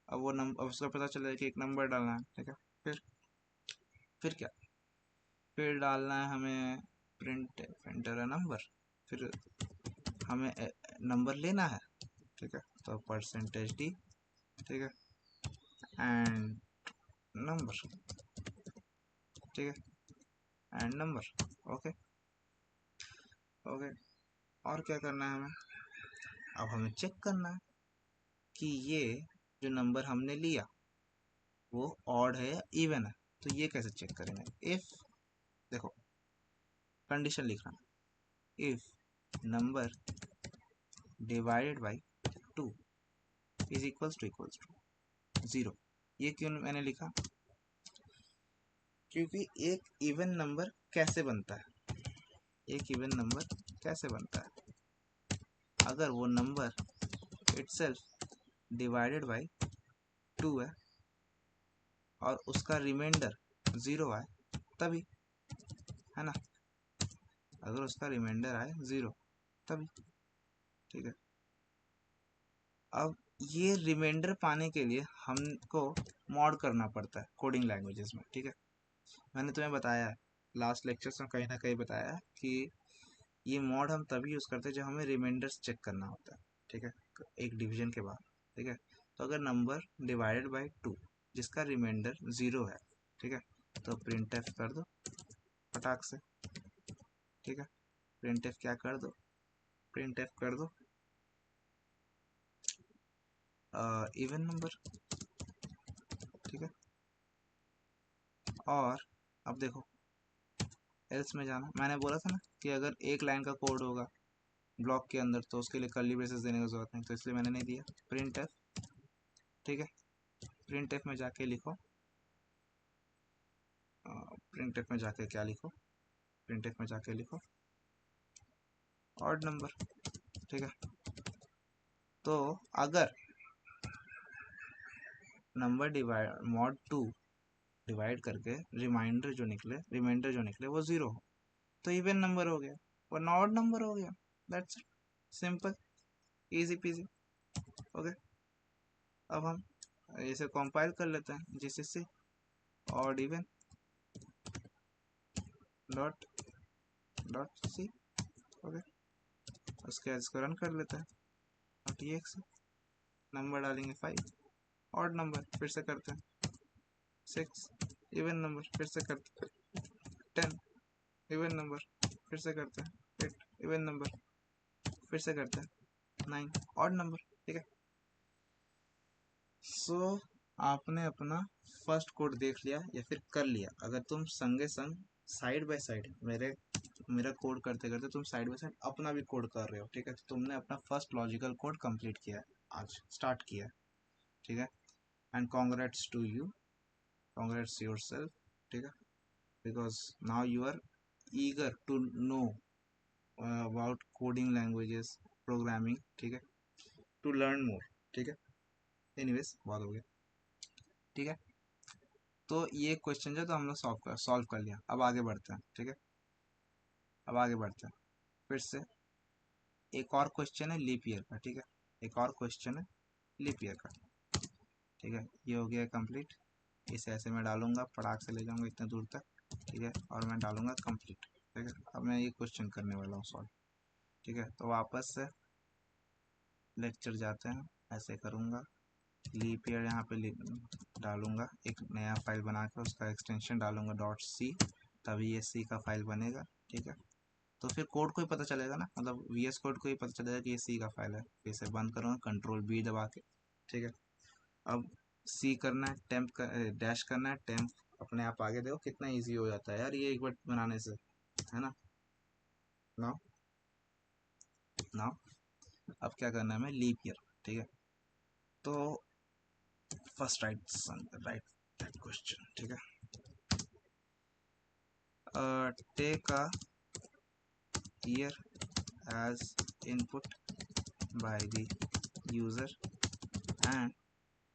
अब वो नंबर, उसका पता चलेगा कि एक नंबर डालना है, ठीक है। फिर क्या, फिर डालना है हमें प्रिंट एंटर अ नंबर, फिर हमें नंबर लेना है, ठीक है। तो परसेंटेज डी, ठीक है, एंड नंबर, ठीक है, एंड नंबर, ओके ओके। और क्या करना है हमें, अब हमें चेक करना है कि ये जो नंबर हमने लिया वो ऑड है या इवन है। तो ये कैसे चेक करेंगे, इफ, देखो कंडीशन लिखना, if number divided by 2 is equals to 0। ये क्यों मैंने लिखा, क्योंकि एक इवन नंबर कैसे बनता है, एक इवन नंबर कैसे बनता है, अगर वो नंबर इटसेल्फ डिवाइडेड बाई 2 है और उसका रिमाइंडर 0 है तभी, है ना, अगर उसका रिमाइंडर आए 0 तभी, ठीक है। अब ये रिमाइंडर पाने के लिए हमको मॉड करना पड़ता है कोडिंग लैंग्वेजेस में, ठीक है। मैंने तुम्हें बताया है लास्ट लेक्चर्स में कहीं ना कहीं बताया है कि ये मॉड हम तभी यूज़ करते हैं जब हमें रिमाइंडर्स चेक करना होता है, ठीक है, एक डिवीजन के बाद, ठीक है। तो अगर नंबर डिवाइडेड बाई 2 जिसका रिमाइंडर 0 है, ठीक है, तो प्रिंट एफ कर दो फटाक से, ठीक है। प्रिंट एफ क्या कर दो, प्रिंट एफ कर दो इवन नंबर, ठीक है। और अब देखो एल्स में जाना, मैंने बोला था ना कि अगर एक लाइन का कोड होगा ब्लॉक के अंदर तो उसके लिए कर्ली ब्रेसेस देने की जरूरत नहीं, तो इसलिए मैंने नहीं दिया प्रिंट एफ, ठीक है। प्रिंट एफ में जाके लिखो, प्रिंट एफ में जाके क्या लिखो, प्रिंट एफ में जाके लिखो ऑड नंबर, ठीक है। तो अगर नंबर डिवाइड मॉड 2 डिवाइड करके रिमाइंडर जो निकले वो जीरो हो तो इवन नंबर हो गया, वरना ऑड नंबर हो गया। That's it, simple, easy peasy. Okay, अब हम इसे कंपाइल कर लेते हैं, GCC odd even dot dot C. Okay, उसके बाद इसको रन कर लेते हैं, डॉट ईएक्स, नंबर डालेंगे 5, ऑड नंबर फिर से करते हैं 6, इवन नंबर फिर से करते हैं 10, इवन नंबर फिर से करते हैं 8, इवन नंबर फिर से करते हैं 9, ऑड नंबर। ठीक है, सो आपने अपना फर्स्ट कोड देख लिया या फिर कर लिया। अगर तुम संगे संग साइड बाय साइड मेरा कोड करते करते तुम साइड बाय साइड अपना भी कोड कर रहे हो, ठीक है, तो तुमने अपना फर्स्ट लॉजिकल कोड कंप्लीट किया है, आज स्टार्ट किया है। ठीक है, and congrats to you, congrats yourself. ठीक है, because now you are eager to know about coding languages, programming. ठीक है, टू लर्न मोर। ठीक है, एनीवेज बहुत हो गया। ठीक है, तो ये क्वेश्चन जो तो हम लोग सॉल्व कर लिया। अब आगे बढ़ते हैं। ठीक है, अब आगे बढ़ते हैं फिर से। एक और क्वेश्चन है लीप ईयर का। ठीक है, एक और क्वेश्चन है लीप ईयर का। ठीक है, ये हो गया कंप्लीट। इसे ऐसे मैं डालूंगा, पटाख से ले जाऊंगा इतने दूर तक। ठीक है, और मैं डालूंगा कंप्लीट। ठीक है, अब मैं ये क्वेश्चन करने वाला हूँ सॉल्व। ठीक है, तो वापस से लेक्चर जाते हैं, ऐसे करूँगा, लीप ईयर यहाँ पे डालूंगा, एक नया फाइल बना कर उसका एक्सटेंशन डालूंगा डॉट सी, तभी ये सी का फाइल बनेगा। ठीक है, तो फिर कोड को ही पता चलेगा ना, मतलब वीएस कोड को ही पता चलेगा कि ये सी का फाइल है। फिर इसे बंद करूँगा कंट्रोल बी दबा के। ठीक है, अब सी करना है, टेम्प कर, डैश करना है, टेम्प अपने आप आगे देखो कितना इजी हो जाता है यार ये एक बार बनाने से, है ना। नाउ नाउ अब क्या करना है, हमें लीप ईयर। ठीक है, तो फर्स्ट राइट दैट क्वेश्चन। ठीक है, take a year as input by the user and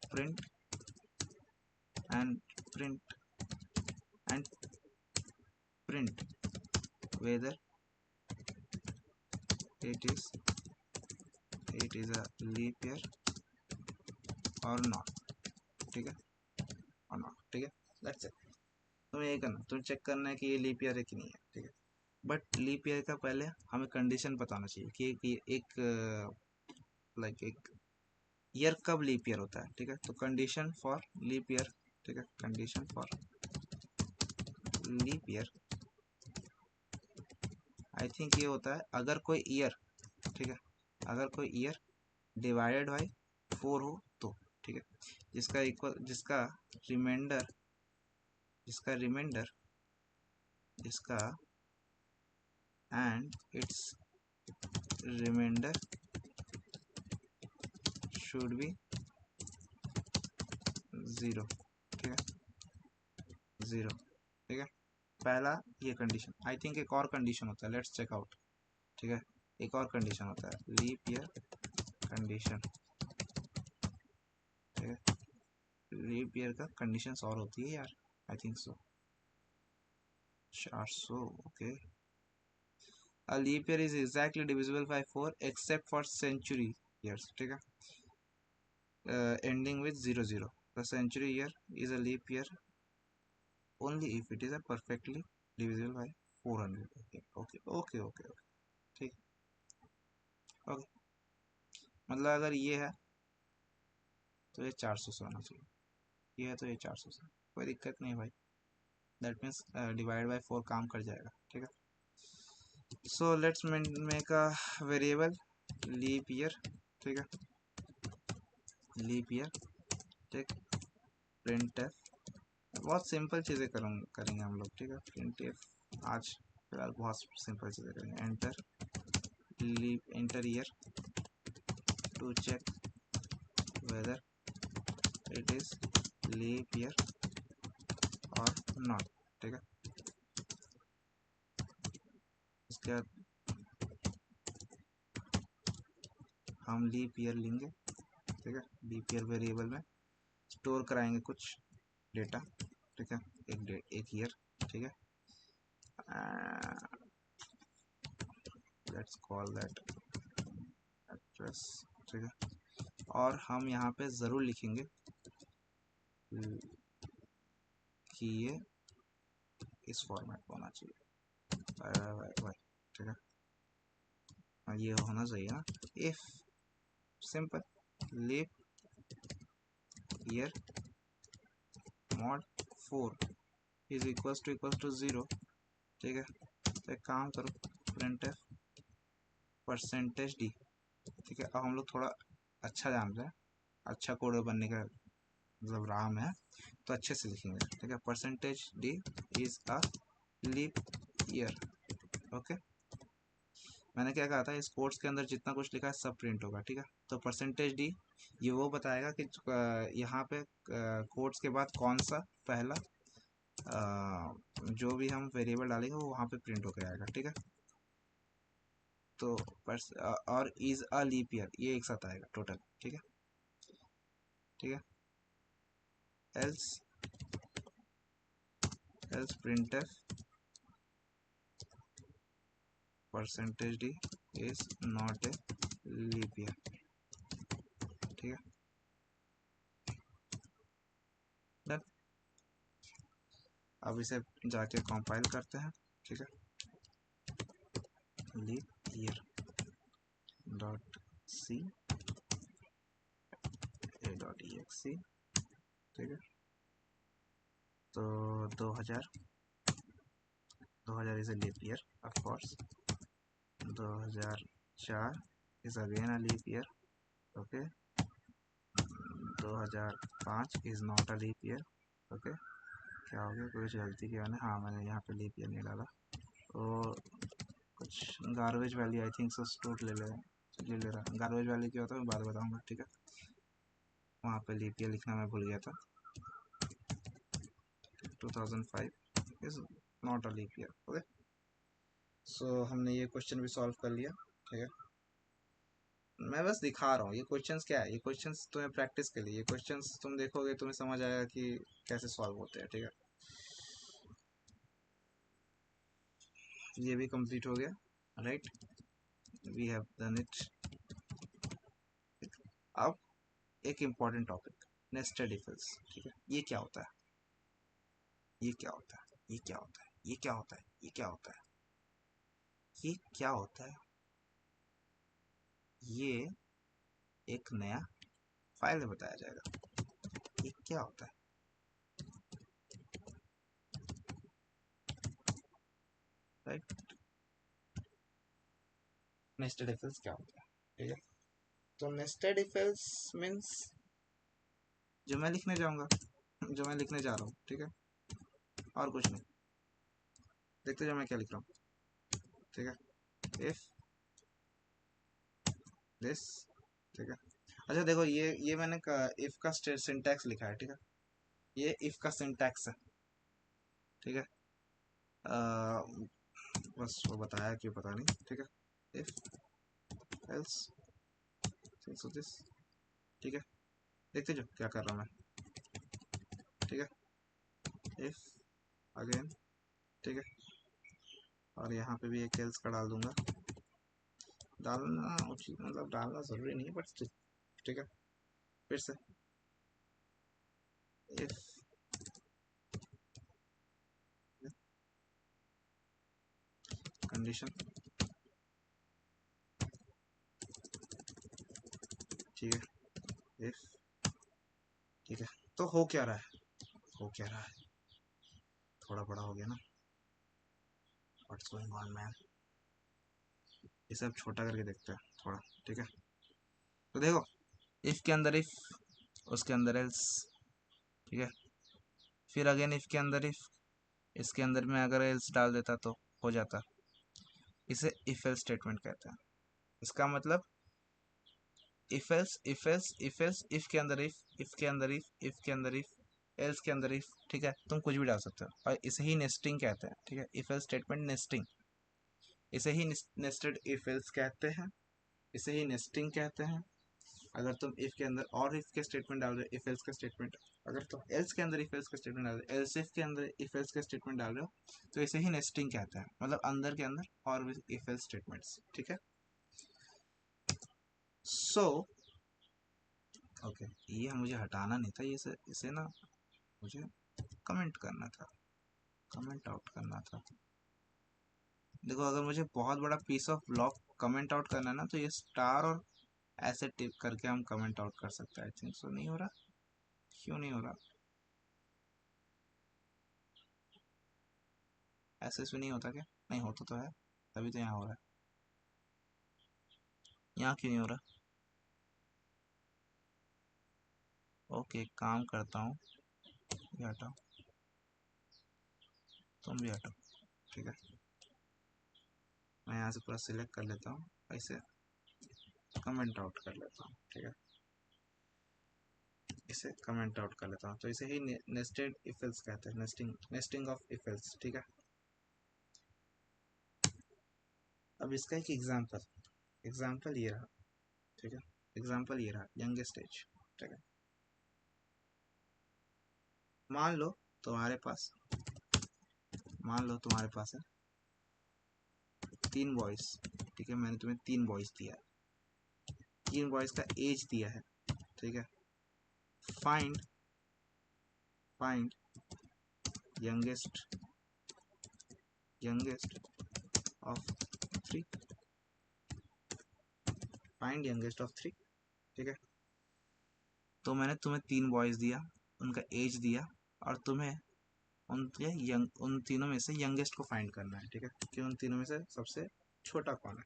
print and print and print whether it is a leap year or not. ठीक है, और नॉट। ठीक है, दैट्स इट। तुम्हें यही करना, तुम्हें चेक करना है कि ये लीप ईयर है कि नहीं है। ठीक है, बट लीप ईयर का पहले हमें कंडीशन बताना चाहिए कि एक लाइक एक ईयर कब लीप ईयर होता है। ठीक है, तो कंडीशन फॉर लीप ईयर। ठीक है, condition for leap year I think ये होता है अगर कोई ईयर, ठीक है, अगर कोई ईयर डिवाइडेड बाई 4 हो तो। ठीक है, जिसका इक्वल रिमाइंडर जिसका and its reminder should be 0। ठीक है, 0। ठीक है, पहला ये कंडीशन। आई थिंक एक और कंडीशन होता है, लेट्स चेक आउट। ठीक है, एक और कंडीशन होता है लीप ईयर कंडीशन। ठीक है, लीप ईयर का कंडीशंस और होती है यार, I think so 400। Okay, a leap year is exactly divisible by 4 except for century years. ठीक है, ending with 00, the century year is a leap year only if it is a perfectly divisible by 400. okay okay okay okay okay ठीक, okay, मतलब अगर ये है तो ये 400 से होना चाहिए, ये है तो ये 400 से, कोई दिक्कत नहीं भाई। दैट मीन्स डिवाइड बाय 4 काम कर जाएगा। ठीक है, so let's make a variable leap year. ठीक है, लीप ईयर, ठीक, प्रिंट एफ, बहुत सिंपल चीज़ें करेंगे हम लोग। ठीक है, प्रिंट एफ आज फिलहाल बहुत सिंपल चीज़ें करेंगे। Enter year to check whether it is leap year और नॉट। ठीक है, इसके बाद हम लीप ईयर लेंगे। ठीक है, लीप ईयर वेरिएबल में स्टोर कराएंगे कुछ डेटा, ठीक है, एक ईयर, ठीक है, लेट्स कॉल दैट एड्रेस, ठीक है। और हम यहाँ पे ज़रूर लिखेंगे कि ये इस फॉर्मेट में होना चाहिए, ठीक है, ये होना चाहिए ना, if simple leap year mod 4 is equal to 0, ठीक है। तो एक काम करो, प्रिंट परसेंटेज डी, ठीक है। अब हम लोग थोड़ा अच्छा जान रहे हैं, अच्छा कोड बनने का मतलब राम है, तो अच्छे से लिखेंगे, ठीक है। Percentage d is a leap year, okay. मैंने क्या कहा था, इस कोड्स के अंदर जितना कुछ लिखा है सब प्रिंट होगा, ठीक है। तो परसेंटेज डी ये वो बताएगा कि यहाँ पे कोड्स के बाद कौन सा पहला जो भी हम वेरिएबल डालेंगे वो वहाँ पे प्रिंट होकर आएगा, ठीक है। तो और इज अ लीप ईयर ये एक साथ आएगा टोटल, ठीक है, ठीक है। Else printf percentage d is not a leap year, ठीक है, डन। अब इसे जाके कंपाइल करते हैं, ठीक है, leap year dot C A dot E X C, ठीक है। तो 2000 is a leap year of course, 2004 is again a leap year, okay, 2005 is not a leap year, okay. क्या हो गया, कुछ गलती किया मैंने, हाँ मैंने यहाँ पे लीप ईयर नहीं डाला, तो कुछ garbage value I think so store ले रहा, गार्बेज वैल्यू क्या होता है मैं बाद बताऊँगा, ठीक है। वहाँ पे लीप ईयर लिखना मैं भूल गया था, 2005 is not a leap year, okay. So हमने ये क्वेश्चन भी सॉल्व कर लिया, ठीक है। मैं बस दिखा रहा हूँ ये क्वेश्चंस क्या है, ये क्वेश्चंस तुम्हें प्रैक्टिस के लिए, ये क्वेश्चंस तुम देखोगे तुम्हें समझ आएगा कि कैसे सॉल्व होते हैं, ठीक है। ये भी कंप्लीट हो गया, right, we have done it. अब एक important topic, nested if else, ठीक है। ये क्या होता है, ये क्या होता है, ये क्या होता है, ये क्या होता है, ये क्या होता है, ये क्या होता है, ये एक नया फाइल में बताया जाएगा, ये क्या होता है, राइट। नेस्टेड इफ एल्स क्या होता है, ठीक है। तो नेस्टेड इफ एल्स मीन्स जो मैं लिखने जाऊंगा, जो मैं लिखने जा रहा हूँ, ठीक है, और कुछ नहीं, देखते जाओ मैं क्या लिख रहा हूँ, ठीक है। इफ दिस, ठीक है। अच्छा देखो, ये मैंने इफ का सिंटैक्स लिखा है, ठीक है, ये इफ का सिंटैक्स है, ठीक है। बस वो बताया क्यों पता नहीं, ठीक है। इफ एल्स दिस, ठीक है, देखते जाओ क्या कर रहा हूँ मैं, ठीक है। इफ अगेन, ठीक है, और यहाँ पे भी एक एल्स का डाल दूंगा, डालना उचित मतलब डालना ज़रूरी नहीं है बट ठीक है। फिर से इफ कंडीशन, ठीक है, इफ, ठीक है। तो हो क्या रहा है, हो क्या रहा है, थोड़ा बड़ा हो गया ना, व्हाट्स गोइंग ऑन मैन, ये सब छोटा करके देखते हैं थोड़ा, ठीक है। तो देखो, इफ के अंदर इफ, उसके अंदर एल्स, ठीक है, फिर अगेन इफ के अंदर इफ, इसके अंदर में अगर एल्स डाल देता तो हो जाता, इसे इफ एल्स स्टेटमेंट कहते हैं। इसका मतलब if else if else if else, if के अंदर इफ के अंदर इफ के अंदर इफ, एल्स के अंदर इफ, ठीक है। तुम कुछ भी डाल सकते हो और इसे ही नेस्टिंग कहते हैं, ठीक है। इफ एल्स स्टेटमेंट नेस्टिंग, इसे ही नेस्टेड इफ एल्स कहते हैं, इसे ही नेस्टिंग कहते हैं। अगर तुम इफ के अंदर और इफ के स्टेटमेंट डाल रहे हो, इफ एल्स का स्टेटमेंट, अगर तो एल्स के अंदर इफ एल्स का स्टेटमेंट डाल रहे हो, एल्स इफ के अंदर इफ एल्स का स्टेटमेंट डाल रहे हो, तो इसे ही नेस्टिंग कहते हैं, मतलब अंदर के अंदर और इफ एल्स स्टेटमेंट्स, ठीक है। सो ओके, ये मुझे हटाना नहीं था, ये इसे ना मुझे कमेंट करना था, कमेंट आउट करना था। देखो अगर मुझे बहुत बड़ा piece of block comment out करना है ना, तो ये स्टार और ऐसे टिप करके हम कमेंट आउट कर सकते हैं। आई थिंक सो नहीं हो रहा, क्यों नहीं हो रहा, ऐसे से नहीं होता क्या? नहीं होता तो है, तभी तो यहाँ हो रहा है, यहाँ क्यों नहीं हो रहा? ओके, काम करता हूँ, ये हटाओ, तुम भी हटाओ, ठीक है। मैं यहाँ से पूरा सिलेक्ट कर लेता हूँ, ऐसे कमेंट आउट कर लेता हूँ, ठीक है। इसे कमेंट आउट कर लेता हूँ, तो इसे ही नेस्टेड इफ एल्स कहते हैं, नेस्टिंग ऑफ इफ एल्स, ठीक है। अब इसका एक एग्जाम्पल ये रहा, ठीक है। एग्जाम्पल ये रहा यंगेस्ट एज, ठीक है। मान लो तुम्हारे पास मान लो तुम्हारे पास है 3 बॉयज, ठीक है। मैंने तुम्हें 3 बॉयज दिया है, 3 बॉयज का एज दिया है, ठीक है। Find find youngest of 3, find youngest of 3, ठीक है। तो मैंने तुम्हें 3 बॉयज दिया, उनका एज दिया, और तुम्हें उन तीनों में से यंगेस्ट को फाइंड करना है, ठीक है, कि उन तीनों में से सबसे छोटा कौन है,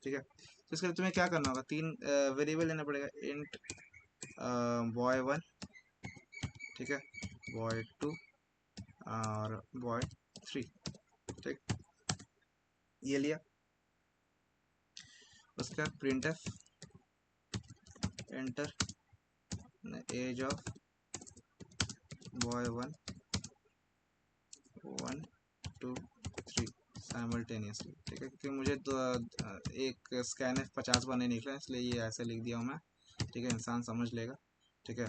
ठीक है। तो इसके लिए तुम्हें क्या करना होगा, 3 वेरिएबल लेना पड़ेगा, इंट boy1, ठीक है, boy2 और boy3, ठीक, ये लिया। उसके बाद printf enter age of boy1 1 2 3 simultaneously, ठीक है, क्योंकि मुझे एक स्कैन 50 बार नहीं निकला, इसलिए ये ऐसे लिख दिया हूँ मैं, ठीक है, इंसान समझ लेगा, ठीक है।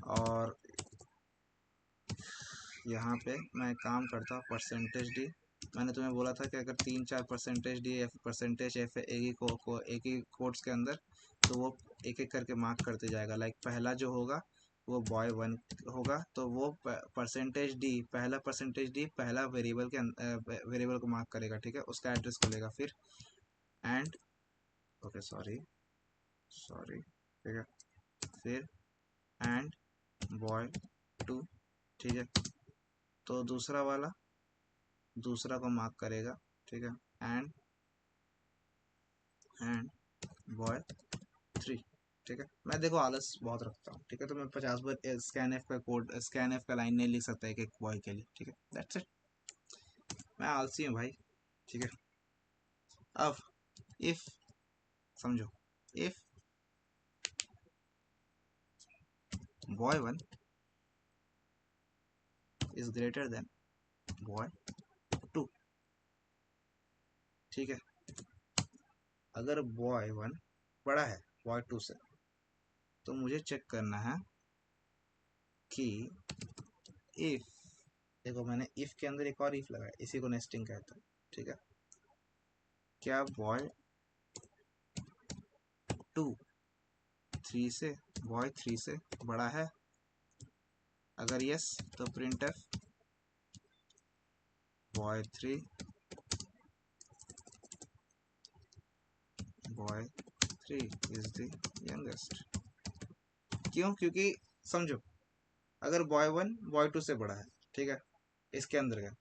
और यहाँ पे मैं काम करता हूँ %d। मैंने तुम्हें बोला था कि अगर 3-4 %d या %f एक ही कोट्स के अंदर, तो वो एक एक करके मार्क करते जाएगा। लाइक पहला जो होगा वो boy1 होगा, तो वो %d, पहला %d पहला वेरिएबल को मार्क करेगा, ठीक है, उसका एड्रेस को लेगा। फिर एंड ओके सॉरी, ठीक है, फिर एंड boy2, ठीक है, तो दूसरा को मार्क करेगा, ठीक है, एंड boy3, ठीक है। मैं देखो आलस बहुत रखता हूँ, ठीक है, तो मैं 50 बार स्कैन एफ का लाइन नहीं लिख सकता एक बॉय के लिए, ठीक है, दैट्स इट, मैं आलसी हूँ भाई, ठीक है। अब इफ समझो, if boy1 is greater then boy2, ठीक है। अगर boy1 बड़ा है boy2 से, तो मुझे चेक करना है कि इफ, देखो मैंने इफ के अंदर एक और इफ लगाया, इसी को नेस्टिंग कहता है, ठीक है। क्या boy3 से बड़ा है? अगर यस, तो printf boy3 is the youngest. क्यों? क्योंकि समझो, अगर boy1 boy2 से बड़ा है, ठीक है, इसके अंदर का,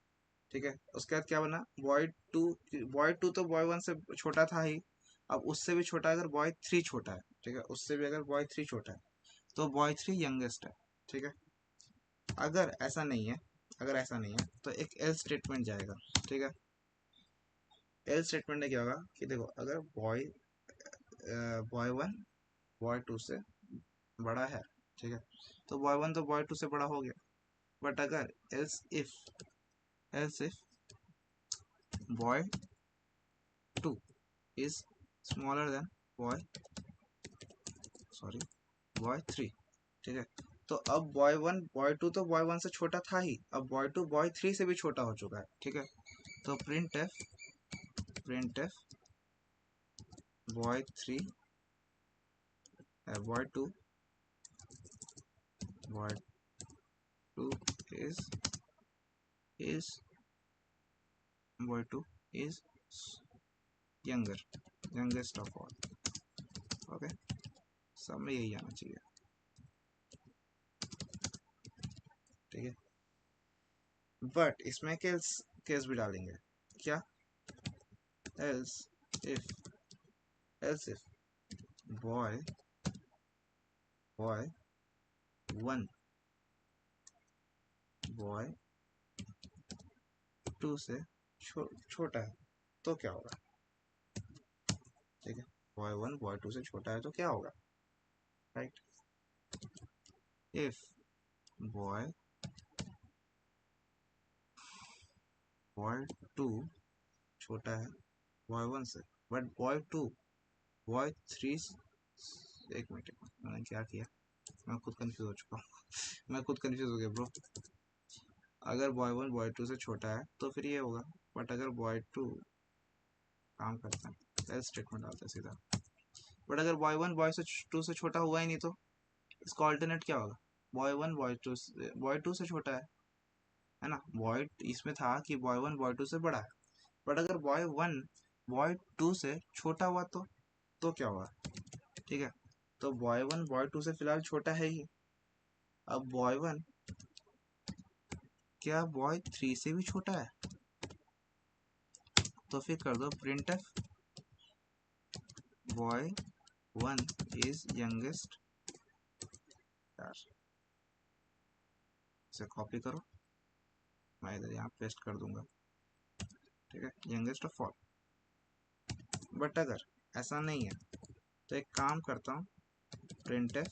ठीक है, उसके बाद क्या बना, boy2 तो boy1 से छोटा था ही, अब उससे भी छोटा अगर boy3 छोटा है, ठीक है, उससे भी अगर boy3 छोटा है, तो boy3 यंगेस्ट है, ठीक है। अगर ऐसा नहीं है तो एक एल स्टेटमेंट जाएगा, ठीक है। एल स्टेटमेंट में क्या होगा कि देखो, अगर boy1 boy2 से बड़ा है, ठीक है, तो boy1 तो boy2 से बड़ा हो गया। बट अगर else if boy2 is smaller than boy3, ठीक है, तो अब बॉय वन बॉय टू तो बॉय वन से छोटा था ही, अब बॉय टू बॉय थ्री से भी छोटा हो चुका है, ठीक है। तो print f boy three boy two boy two is is boy two is youngest of all. Okay, सब में यही आना चाहिए, ठीक है। बट इसमें केस भी डालेंगे, क्या? Else if boy one boy two से छोटा है तो क्या होगा, ठीक है। बॉय वन बॉय टू से छोटा है तो क्या होगा, राइट। इफ बॉय टू छोटा है बॉय वन से, बट बॉय थ्री, एक मिनट मैंने क्या किया, मैं खुद कंफ्यूज हो चुका हूँ मैं खुद कंफ्यूज हो गया ब्रो। अगर बॉय वन बॉय टू से छोटा है तो फिर ये होगा, बट अगर बॉय टू, काम करते हैं एल्स स्टेटमेंट डालते हैं सीधा, बट अगर बॉय वन बॉय से टू से छोटा हुआ ही नहीं तो इसका ऑल्टरनेट क्या होगा, बॉय वन बॉय टू से छोटा है ना। बॉय इसमें था कि बॉय वन बॉय टू से बड़ा है, बट अगर बॉय वन बॉय टू से छोटा हुआ तो क्या हुआ, ठीक है। तो बॉय वन बॉय टू से फिलहाल छोटा है ही, अब बॉय वन क्या बॉय थ्री से भी छोटा है, तो फिर कर दो print f boy one is youngest, यार इसे कॉपी करो, मैं इधर यहाँ पेस्ट कर दूंगा, ठीक है, यंगेस्ट ऑफ ऑल। बट अगर ऐसा नहीं है तो एक काम करता हूँ, प्रिंट एफ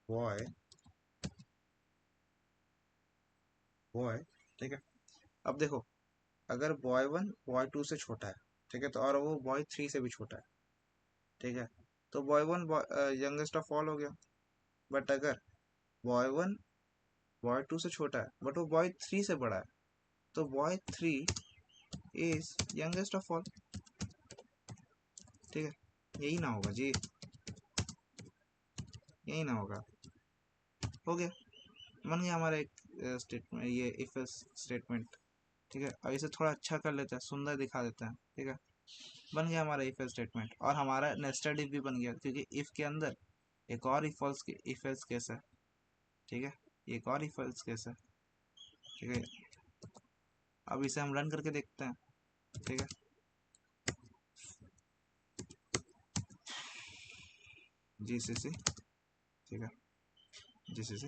बॉय ठीक है। अब देखो, अगर बॉय वन बॉय टू से छोटा है, ठीक है, तो और वो बॉय थ्री से भी छोटा है, ठीक है, तो boy one youngest of all हो गया। बट अगर बॉय वन बॉय टू से छोटा है बट वो बॉय थ्री से बड़ा है, तो boy three is youngest of all, ठीक है। यही ना होगा जी, यही ना होगा, हो गया, बन गया हमारा एक स्टेटमेंट, ये इफ स्टेटमेंट, ठीक है। अब इसे थोड़ा अच्छा कर लेते हैं, सुंदर दिखा देते हैं, ठीक है। बन गया हमारा इफ स्टेटमेंट, और हमारा नेस्टेड इफ भी बन गया, क्योंकि इफ के अंदर एक और इफ एल्स केस है, ठीक है, एक और इफ एल्स केस है, ठीक है। अब इसे हम रन करके देखते हैं, ठीक है। जीसीसी, ठीक है, GCC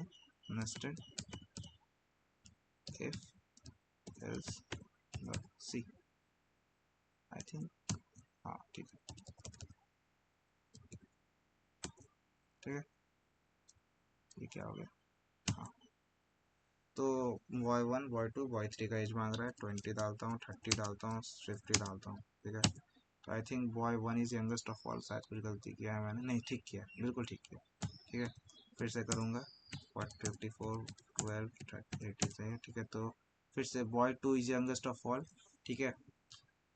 nested if else C, I think, हाँ ठीक है, ठीक है, ये क्या हो गया, हाँ। तो boy one boy two boy three का एज मांग रहा है, 20 डालता हूँ, 30 डालता हूँ, 50 डालता हूँ, ठीक है। तो I think boy one is youngest of all, शायद कुछ गलती किया है मैंने, नहीं ठीक किया, बिल्कुल ठीक किया, ठीक है। फिर से करूँगा, 54 12 80 से, ठीक है। तो फिर से boy two is youngest of all, ठीक है,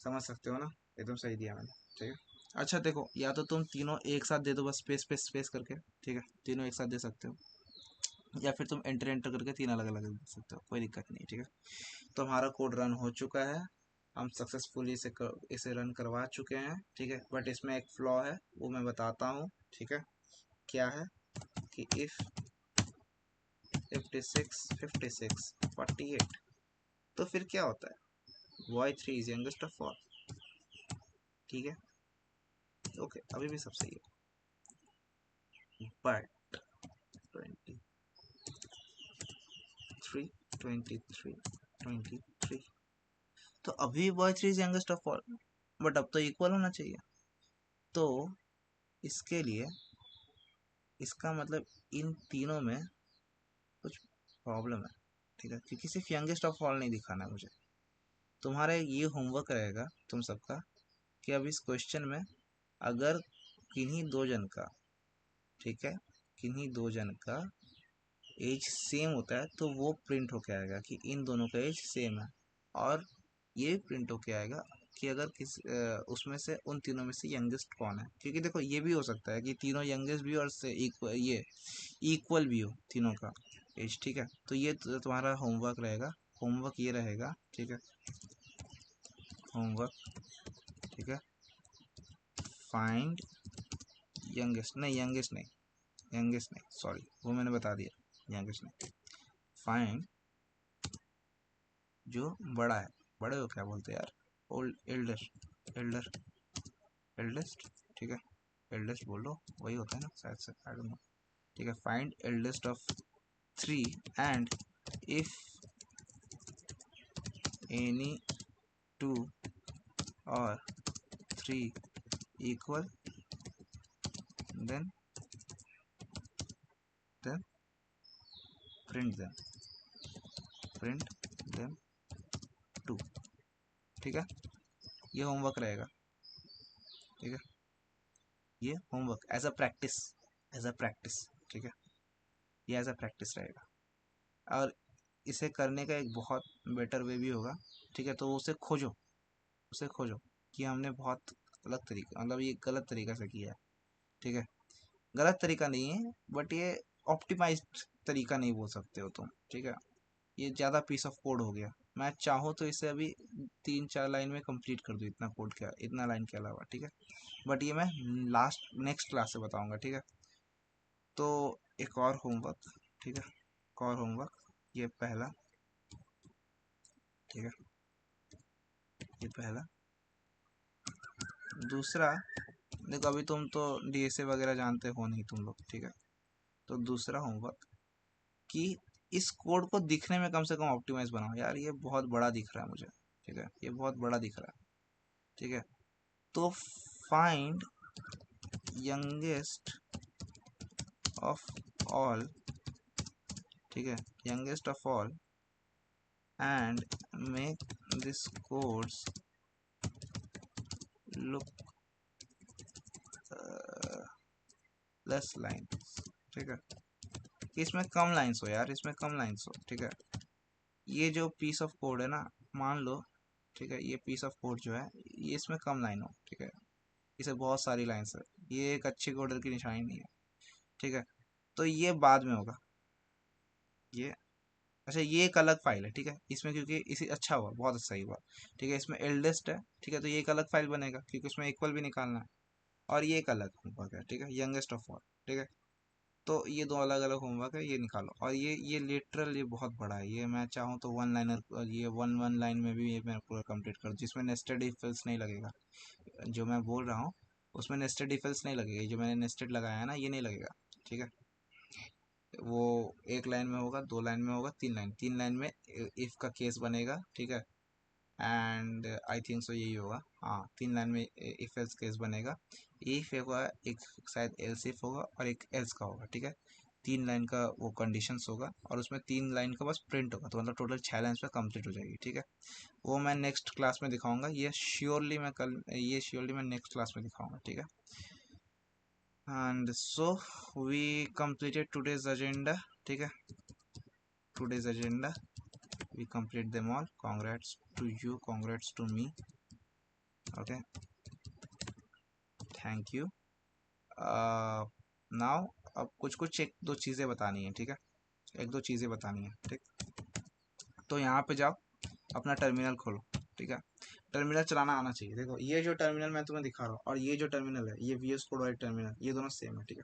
समझ सकते हो ना, एकदम सही दिया मैंने, ठीक है। अच्छा देखो, या तो तुम तीनों एक साथ दे दो बस स्पेस पे स्पेस करके, ठीक है, तीनों एक साथ दे सकते हो, या फिर तुम एंटर एंटर करके तीन अलग अलग दे सकते हो, कोई दिक्कत नहीं, ठीक है। तो हमारा कोड रन हो चुका है, हम सक्सेसफुली इसे रन करवा चुके हैं, ठीक है। बट इसमें एक फ्लॉ है, वो मैं बताता हूँ, ठीक है। क्या है कि इफ 56 56 48, तो फिर क्या होता है, boy three is youngest of all, ठीक है, ओके, अभी भी सब सही है। बट 23 23 23, तो अभी boy three is youngest of all, but अब तो इक्वल होना चाहिए, तो इसके लिए इसका मतलब इन तीनों में कुछ प्रॉब्लम है, ठीक है, क्योंकि सिर्फ यंगेस्ट ऑफ ऑल नहीं दिखाना है मुझे। तुम्हारा ये होमवर्क रहेगा तुम सबका, कि अब इस क्वेश्चन में अगर किन्हीं दो जन का ठीक है, किन्हीं दो जन का एज सेम होता है तो वो प्रिंट होके आएगा कि इन दोनों का एज सेम है। और ये प्रिंट होके आएगा कि अगर उसमें से उन तीनों में से यंगेस्ट कौन है, क्योंकि देखो ये भी हो सकता है कि तीनों यंगेस्ट भी और से इक्वल भी हो तीनों का एज। ठीक है, तो ये तुम्हारा होमवर्क रहेगा। होमवर्क ये रहेगा, ठीक है, होमवर्क, ठीक है, फाइंड यंगेस्ट नहीं, सॉरी वो मैंने बता दिया, यंगेस्ट नहीं, फाइंड जो बड़ा है, बड़े को क्या बोलते हैं यार, ओल्ड, एल्डर, एल्डेस्ट, ठीक है, एल्डेस्ट बोलो, वही होता है ना शायद से, आई डोंट नो। ठीक है, find eldest of 3 and if any 2 और 3 इक्वल देन प्रिंट देम 2। ठीक है, ये होमवर्क रहेगा। ठीक है, ये होमवर्क एज अ प्रैक्टिस, ठीक है, ये एज अ प्रैक्टिस रहेगा। और इसे करने का एक बहुत बेटर वे भी होगा। ठीक है, तो उसे खोजो कि हमने बहुत अलग तरीका, मतलब ये गलत तरीका से किया है। ठीक है, गलत तरीका नहीं है, बट ये ऑप्टिमाइज्ड तरीका नहीं बोल सकते हो तुम। ठीक है, ये ज़्यादा पीस ऑफ कोड हो गया। मैं चाहूँ तो इसे अभी 3-4 लाइन में कंप्लीट कर दूँ, इतना कोड क्या, इतना लाइन के अलावा। ठीक है, बट ये मैं नेक्स्ट क्लास से बताऊँगा। ठीक है, तो एक और होमवर्क, ठीक है, एक और होमवर्क, ये पहला, ठीक है, ये पहला। दूसरा, देखो अभी तुम तो डीएसए वगैरह जानते हो नहीं तुम लोग। ठीक है, तो दूसरा होमवर्क कि इस कोड को दिखने में कम से कम ऑप्टिमाइज बनाओ। यार ये बहुत बड़ा दिख रहा है मुझे। ठीक है, ये बहुत बड़ा दिख रहा है। ठीक है, तो फाइंड यंगेस्ट ऑफ ऑल, ठीक है, youngest of all and make this codes look less lines. ठीक है, इसमें कम लाइन्स हो यार, इसमें कम लाइन्स हो। ठीक है, ये जो पीस ऑफ कोड है ना, मान लो, ठीक है, ये पीस ऑफ कोड जो है ये इसमें कम लाइन हो। ठीक है, इसे बहुत सारी लाइन्स है, ये एक अच्छे कोडर की निशानी नहीं है। ठीक है, तो ये बाद में होगा। ये अच्छा, ये एक अलग फाइल है। ठीक है, इसमें क्योंकि इसी अच्छा हुआ, बहुत अच्छा ही हुआ। ठीक है, इसमें एल्डेस्ट है। ठीक है, तो ये एक अलग फाइल बनेगा क्योंकि उसमें इक्वल भी निकालना है। और ये एक अलग होमवर्क है। ठीक है, यंगेस्ट ऑफ ऑल। ठीक है, तो ये दो अलग अलग होमवर्क है, ये निकालो। और ये लिटरल, ये बहुत बड़ा है। ये मैं चाहूँ तो वन लाइनर, ये वन वन लाइन में भी ये मैं पूरा कंप्लीट कर, जिसमें नेस्टेड इफ एल्स नहीं लगेगा। जो मैं बोल रहा हूँ उसमें नेस्टेड इफ एल्स नहीं लगेगा। जो मैंने नेस्टेड लगाया है ना, ये नहीं लगेगा। ठीक है, वो एक लाइन में होगा, 2 लाइन में होगा, 3 लाइन, 3 लाइन में इफ का केस बनेगा। ठीक है, एंड आई थिंक सो यही होगा। हाँ, 3 लाइन में इफ एल्स केस बनेगा। इफ होगा एक, शायद एल्स इफ होगा और एक एल्स का होगा। ठीक है, 3 लाइन का वो कंडीशंस होगा और उसमें 3 लाइन का बस प्रिंट होगा, तो मतलब टोटल 6 लाइन पे कंप्लीट हो जाएगी। ठीक है, वो मैं नेक्स्ट क्लास में दिखाऊंगा। ये श्योरली मैं नेक्स्ट क्लास में दिखाऊंगा। ठीक है, and so we completed today's agenda. ठीक है, today's agenda we complete them all. Congrats to you, congrats to me. Okay, thank you. Now अब कुछ कुछ एक दो चीज़ें बतानी है। ठीक है, एक दो चीज़ें बतानी है। ठीक, तो यहाँ पे जाओ, अपना टर्मिनल खोलो। ठीक है, टर्मिनल चलाना आना चाहिए। देखो ये जो टर्मिनल मैं तुम्हें दिखा रहा हूँ और ये जो टर्मिनल है, ये VS कोड वाली टर्मिनल, ये दोनों सेम है। ठीक है,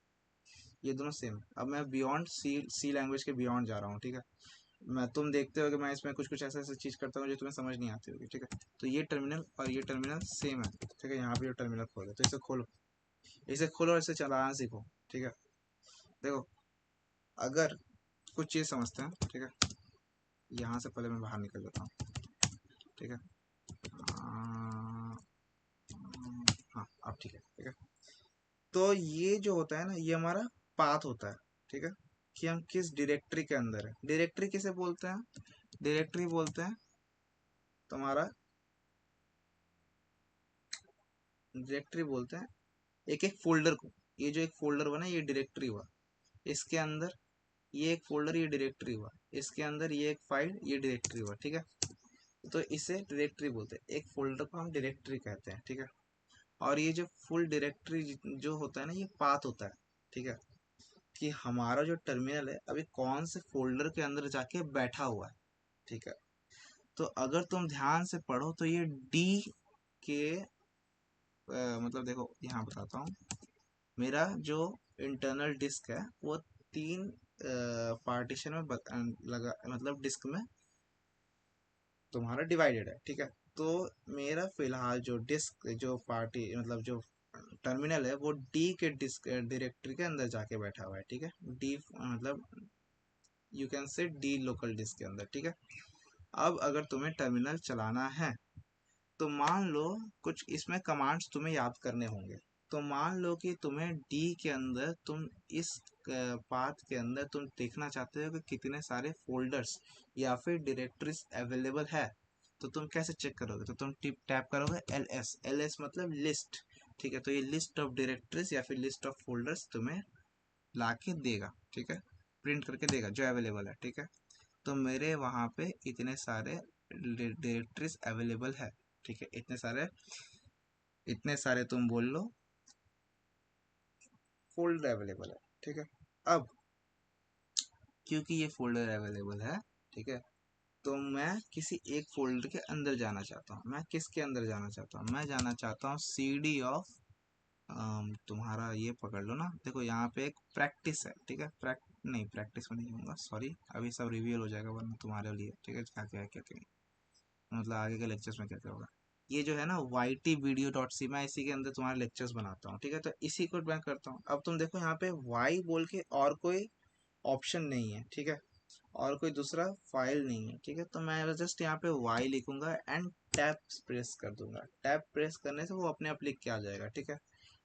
ये दोनों सेम है। अब मैं बियॉन्ड सी लैंग्वेज के बियॉन्ड जा रहा हूँ। ठीक है, मैं, तुम देखते हो कि मैं इसमें कुछ कुछ ऐसे ऐसे चीज़ करता हूँ जो तुम्हें समझ नहीं आती होगी। ठीक है, तो ये टर्मिनल और ये टर्मिनल सेम है। ठीक है, यहाँ पे जो टर्मिनल खोलो, तो इसे खोलो और इसे चलाना सीखो। ठीक है, देखो अगर कुछ चीज़ समझते हैं। ठीक है, यहाँ से पहले मैं बाहर निकल जाता हूँ। ठीक है, हाँ अब ठीक है। ठीक है, तो ये जो होता है ना, ये हमारा पाथ होता है। ठीक है, कि हम किस डायरेक्टरी के अंदर है। डायरेक्टरी किसे बोलते हैं? डायरेक्टरी बोलते हैं तुम्हारा, डायरेक्टरी बोलते हैं एक एक फोल्डर को। ये जो एक फोल्डर बना ये डायरेक्टरी हुआ, इसके अंदर ये एक फोल्डर ये डायरेक्टरी हुआ, इसके अंदर ये एक फाइल ये डायरेक्टरी हुआ, ठीक है। तो इसे डायरेक्टरी बोलते हैं, एक फोल्डर को हम डायरेक्टरी कहते हैं, ठीक है। और ये जो फुल डायरेक्टरी जो होता है ना, ये पाथ होता है, ठीक है, कि हमारा जो टर्मिनल है अभी कौन से फोल्डर के अंदर जाके बैठा हुआ है, ठीक है। तो अगर तुम ध्यान से पढ़ो तो ये डी के मतलब देखो यहाँ बताता हूँ, मेरा जो इंटरनल डिस्क है वो तीन पार्टीशन में लगा, मतलब डिस्क में तुम्हारा डिवाइडेड है, ठीक है। तो मेरा फिलहाल जो डिस्क जो पार्टी मतलब जो टर्मिनल है वो डी के डिस्क डायरेक्टरी के अंदर जाके बैठा हुआ है, ठीक है। डी मतलब you can say D local disk के अंदर, ठीक है। अब अगर तुम्हें टर्मिनल चलाना है तो मान लो कुछ इसमें कमांड्स तुम्हें याद करने होंगे। तो मान लो कि तुम्हें डी के अंदर तुम इस पाथ के अंदर तुम देखना चाहते हो कि कितने सारे फोल्डर्स या फिर डायरेक्टरीज अवेलेबल है। तो तुम कैसे चेक करोगे? तो तुम टिप टैप करोगे ls, ls मतलब लिस्ट, ठीक है। तो ये लिस्ट ऑफ डायरेक्टरीज या फिर लिस्ट ऑफ फोल्डर्स तुम्हें ला के देगा, ठीक है, प्रिंट करके देगा जो अवेलेबल है, ठीक है। तो मेरे वहाँ पे इतने सारे डायरेक्टरीज अवेलेबल है, ठीक है, इतने सारे तुम बोल लो फोल्डर अवेलेबल है, ठीक है। अब क्योंकि ये फोल्डर अवेलेबल है, ठीक है, तो मैं किसी एक फोल्डर के अंदर जाना चाहता हूँ। मैं किसके अंदर जाना चाहता हूँ? मैं जाना चाहता हूँ CD ऑफ तुम्हारा ये पकड़ लो ना, देखो यहाँ पे एक प्रैक्टिस है, ठीक है। नहीं प्रैक्टिस में नहीं होगा, सॉरी, अभी सब रिव्यूअल हो जाएगा वरना तुम्हारे लिए, ठीक है। क्या क्या है क्या क्या, मतलब आगे के लेक्चर्स में क्या क्या होगा। ये जो है ना ytvideo.c, मैं इसी के अंदर तुम्हारे लेक्चर्स बनाता हूँ, ठीक है। तो इसी को मैं करता हूँ। अब तुम देखो यहाँ पे y बोल के और कोई ऑप्शन नहीं है, ठीक है, और कोई दूसरा फाइल नहीं है, ठीक है। तो मैं जस्ट यहाँ पे y लिखूंगा एंड टैप प्रेस कर दूंगा। टैप प्रेस करने से वो अपने आप लिख के आ जाएगा, ठीक है।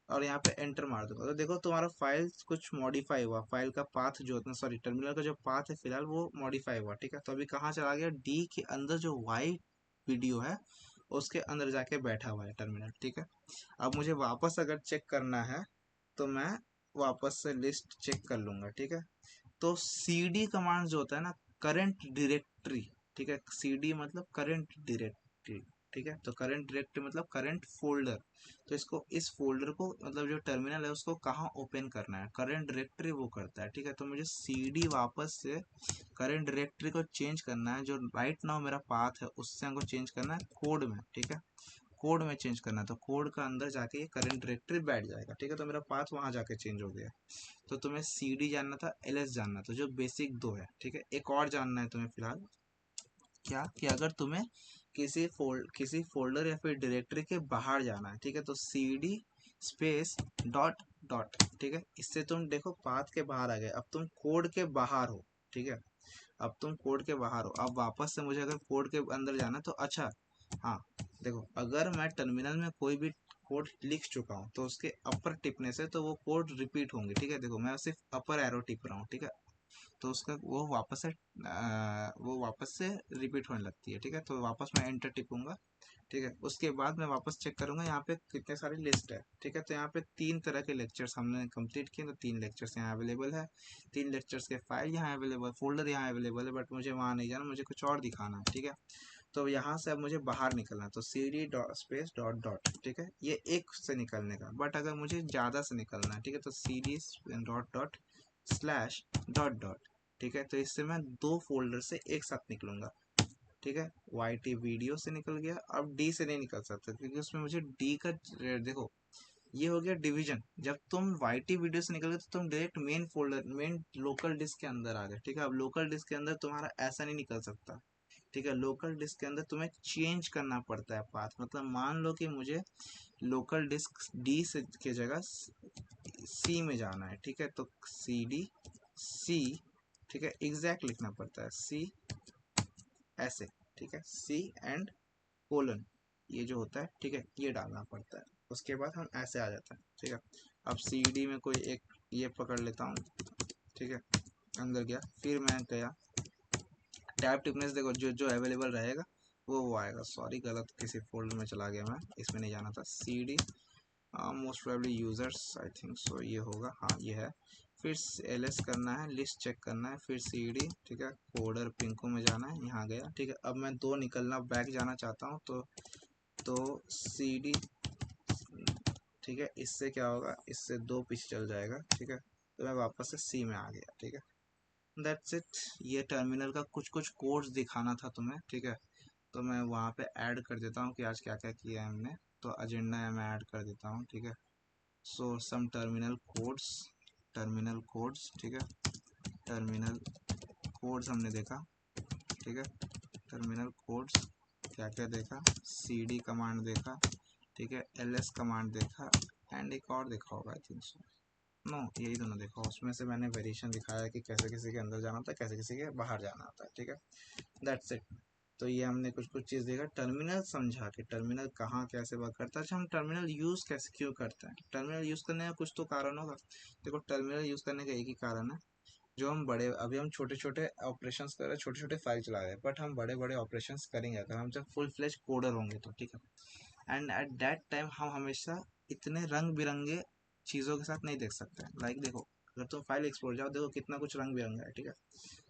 और यहाँ पे एंटर मार दूंगा तो देखो तुम्हारा फाइल कुछ मॉडिफाई हुआ, फाइल का पाथ जो सॉरी टर्मिनल का जो पाथ है फिलहाल वो मॉडिफाई हुआ, ठीक है। तो अभी कहाँ चला गया? डी के अंदर जो वाई वीडियो है उसके अंदर जाके बैठा हुआ है टर्मिनल, ठीक है। अब मुझे वापस अगर चेक करना है तो मैं वापस से लिस्ट चेक कर लूंगा, ठीक है। तो cd कमांड जो होता है ना, करंट डायरेक्टरी, ठीक है, cd मतलब करंट डायरेक्टरी, ठीक है। तो करंट डायरेक्टरी मतलब करंट फोल्डर। तो इसको इस फोल्डर को मतलब जो टर्मिनल है उसको कहाँ ओपन करना है, करंट डायरेक्टरी वो करता है, ठीक है। तो मुझे cd वापस से करंट डायरेक्टरी को चेंज करना है, जो राइट नाउ मेरा पाथ है उससे हमको चेंज करना है कोड में, ठीक है। कोड में चेंज करना है तो कोड का अंदर जाके ये करंट डायरेक्टरी बैठ जाएगा, ठीक है। तो मेरा पाथ वहां जाके चेंज हो गया। तो तुम्हें CD जानना था, LS जानना था, जो बेसिक दो है, ठीक है। एक और जानना है तुम्हें फिलहाल, क्या कि अगर तुम्हें किसी फोल्डर या फिर डायरेक्टरी के बाहर जाना है, ठीक है, तो CD स्पेस डॉट डॉट, ठीक है। इससे तुम देखो पाथ के बाहर आ गए, अब तुम कोड के बाहर हो, ठीक है। अब तुम कोड के बाहर हो, अब वापस से मुझे अगर कोड के अंदर जाना है तो अच्छा, हाँ देखो, अगर मैं टर्मिनल में कोई भी कोड लिख चुका हूँ तो उसके अपर टिपने से तो वो कोड रिपीट होंगे, ठीक है। देखो मैं सिर्फ अपर एरो टिप रहा हूँ, ठीक है, तो उसका वो वापस से रिपीट होने लगती है, ठीक है। तो वापस मैं एंटर टिपूंगा, ठीक है। उसके बाद मैं वापस चेक करूंगा यहाँ पे कितने सारे लिस्ट है, ठीक है। तो यहाँ पे 3 तरह के लेक्चर्स हमने कंप्लीट किए, तो 3 लेक्चर्स यहाँ अवेलेबल है, 3 लेक्चर्स के फाइल यहाँ अवेलेबल, फोल्डर यहाँ अवेलेबल है, बट मुझे वहाँ नहीं जाना, मुझे कुछ और दिखाना है, ठीक है। तो यहाँ से अब मुझे बाहर निकलना है, तो CD स्पेस डॉट डॉट, ठीक है, ये एक से निकलने का। बट अगर मुझे ज़्यादा से निकलना है, ठीक है, तो CD dot dot slash dot dot, ठीक है। तो इससे मैं 2 फोल्डर से एक साथ निकलूंगा, ठीक है। YT वीडियो से निकल गया, अब D से नहीं निकल सकता क्योंकि उसमें मुझे D का देखो, ये हो गया डिवीजन। जब तुम YT वीडियो से निकल गए तो तुम direct main folder main local disk के अंदर आ गए, ठीक है। अब लोकल डिस्क के अंदर तुम्हारा ऐसा नहीं निकल सकता, ठीक है। लोकल डिस्क के अंदर तुम्हें चेंज करना पड़ता है पाथ, मतलब मान लो कि मुझे लोकल डिस्क D से के जगह C में जाना है, ठीक है। तो CD C, ठीक है, एग्जैक्ट लिखना पड़ता है C ऐसे, ठीक है, C एंड कोलन, ये जो होता है, ठीक है, ये डालना पड़ता है। उसके बाद हम ऐसे आ जाता है, ठीक है। अब CD में कोई एक ये पकड़ लेता हूँ, ठीक है, अंदर गया, फिर मैं गया टैब टिपने से देखो जो जो अवेलेबल रहेगा वो आएगा। सॉरी गलत किसी फोल्डर में चला गया, मैं इसमें नहीं जाना था। CD most probably users, I think so ये होगा, हाँ ये है। फिर ls करना है, लिस्ट चेक करना है, फिर cd, ठीक है, कोडर पिंको में जाना है, यहाँ गया, ठीक है। अब मैं दो निकलना बैक जाना चाहता हूँ तो cd, ठीक है, इससे क्या होगा, इससे दो पीछे चल जाएगा, ठीक है। तो मैं वापस से सी में आ गया, ठीक है। That's it. ये टर्मिनल का कुछ कुछ कोड्स दिखाना था तुम्हें, ठीक है। तो मैं वहाँ पे ऐड कर देता हूँ कि आज क्या क्या किया है हमने। तो एजेंडा है, मैं ऐड कर देता हूँ, ठीक है। सो सम टर्मिनल कोड्स, ठीक है। टर्मिनल कोड्स हमने देखा, ठीक है। टर्मिनल कोड्स क्या क्या देखा, cd कमांड देखा, ठीक है, ls कमांड देखा, एंड एक और देखा होगा, आई थिंक सो, नो यही दोनों देखा। उसमें से मैंने वेरिएशन दिखाया कि कैसे किसी के अंदर जाना होता है, कैसे किसी के बाहर जाना होता है, ठीक है। That's it. तो ये हमने कुछ कुछ चीज़ देखा, टर्मिनल समझा कि टर्मिनल कहाँ कैसे वर्क करता है। अच्छा, हम टर्मिनल यूज़ कैसे क्यों करते हैं, टर्मिनल यूज़ करने का कुछ तो कारण होगा। देखो, टर्मिनल यूज़ करने का एक ही कारण है, जो हम बड़े, अभी हम छोटे छोटे ऑपरेशंस कर रहे हैं, छोटे छोटे फाइल चला रहे हैं, बट हम बड़े बड़े ऑपरेशंस करेंगे अगर हम जब फुल फ्लेज कोडर होंगे तो, ठीक है। एंड एट दैट टाइम हम हमेशा इतने रंग बिरंगे चीज़ों के साथ नहीं देख सकते हैं। लाइक देखो, अगर तुम फाइल एक्सप्लोर जाओ, देखो कितना कुछ रंग बिरंगा है, ठीक है।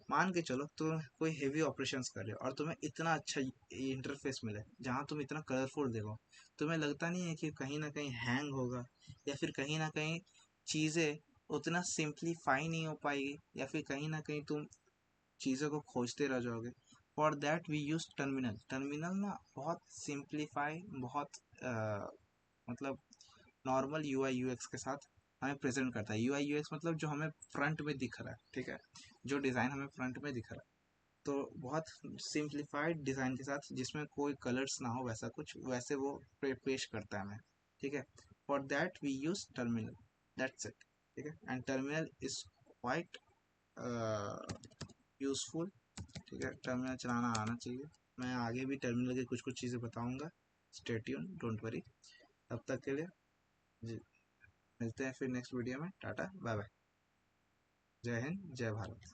मान के चलो तुम कोई हेवी ऑपरेशंस कर रहे हो और तुम्हें इतना अच्छा इंटरफेस मिले जहाँ तुम इतना कलरफुल देखो, तुम्हें लगता नहीं है कि कहीं ना कहीं हैंग होगा, या फिर कहीं ना कहीं चीज़ें उतना सिंप्लीफाई नहीं हो पाएगी, या फिर कहीं ना कहीं तुम चीज़ों को खोजते रह जाओगे। For that we use terminal. Terminal ना बहुत सिंप्लीफाई, बहुत मतलब normal U I U X के साथ हमें प्रेजेंट करता है। यू आई यू एक्स मतलब जो हमें फ्रंट में दिख रहा है, ठीक है, जो डिज़ाइन हमें फ्रंट में दिख रहा है, तो बहुत सिंप्लीफाइड डिज़ाइन के साथ, जिसमें कोई कलर्स ना हो, वैसा कुछ, वैसे वो पेश करता है हमें, ठीक है। For that we use terminal, that's it, ठीक है। And terminal is quite useful, ठीक है। टर्मिनल चलाना आना चाहिए। मैं आगे भी टर्मिनल की कुछ कुछ चीज़ें बताऊंगा, स्टे ट्यून, डोंट वरी। तब तक के लिए जी, मिलते हैं फिर नेक्स्ट वीडियो में। टाटा, बाय बाय, जय हिंद, जय भारत।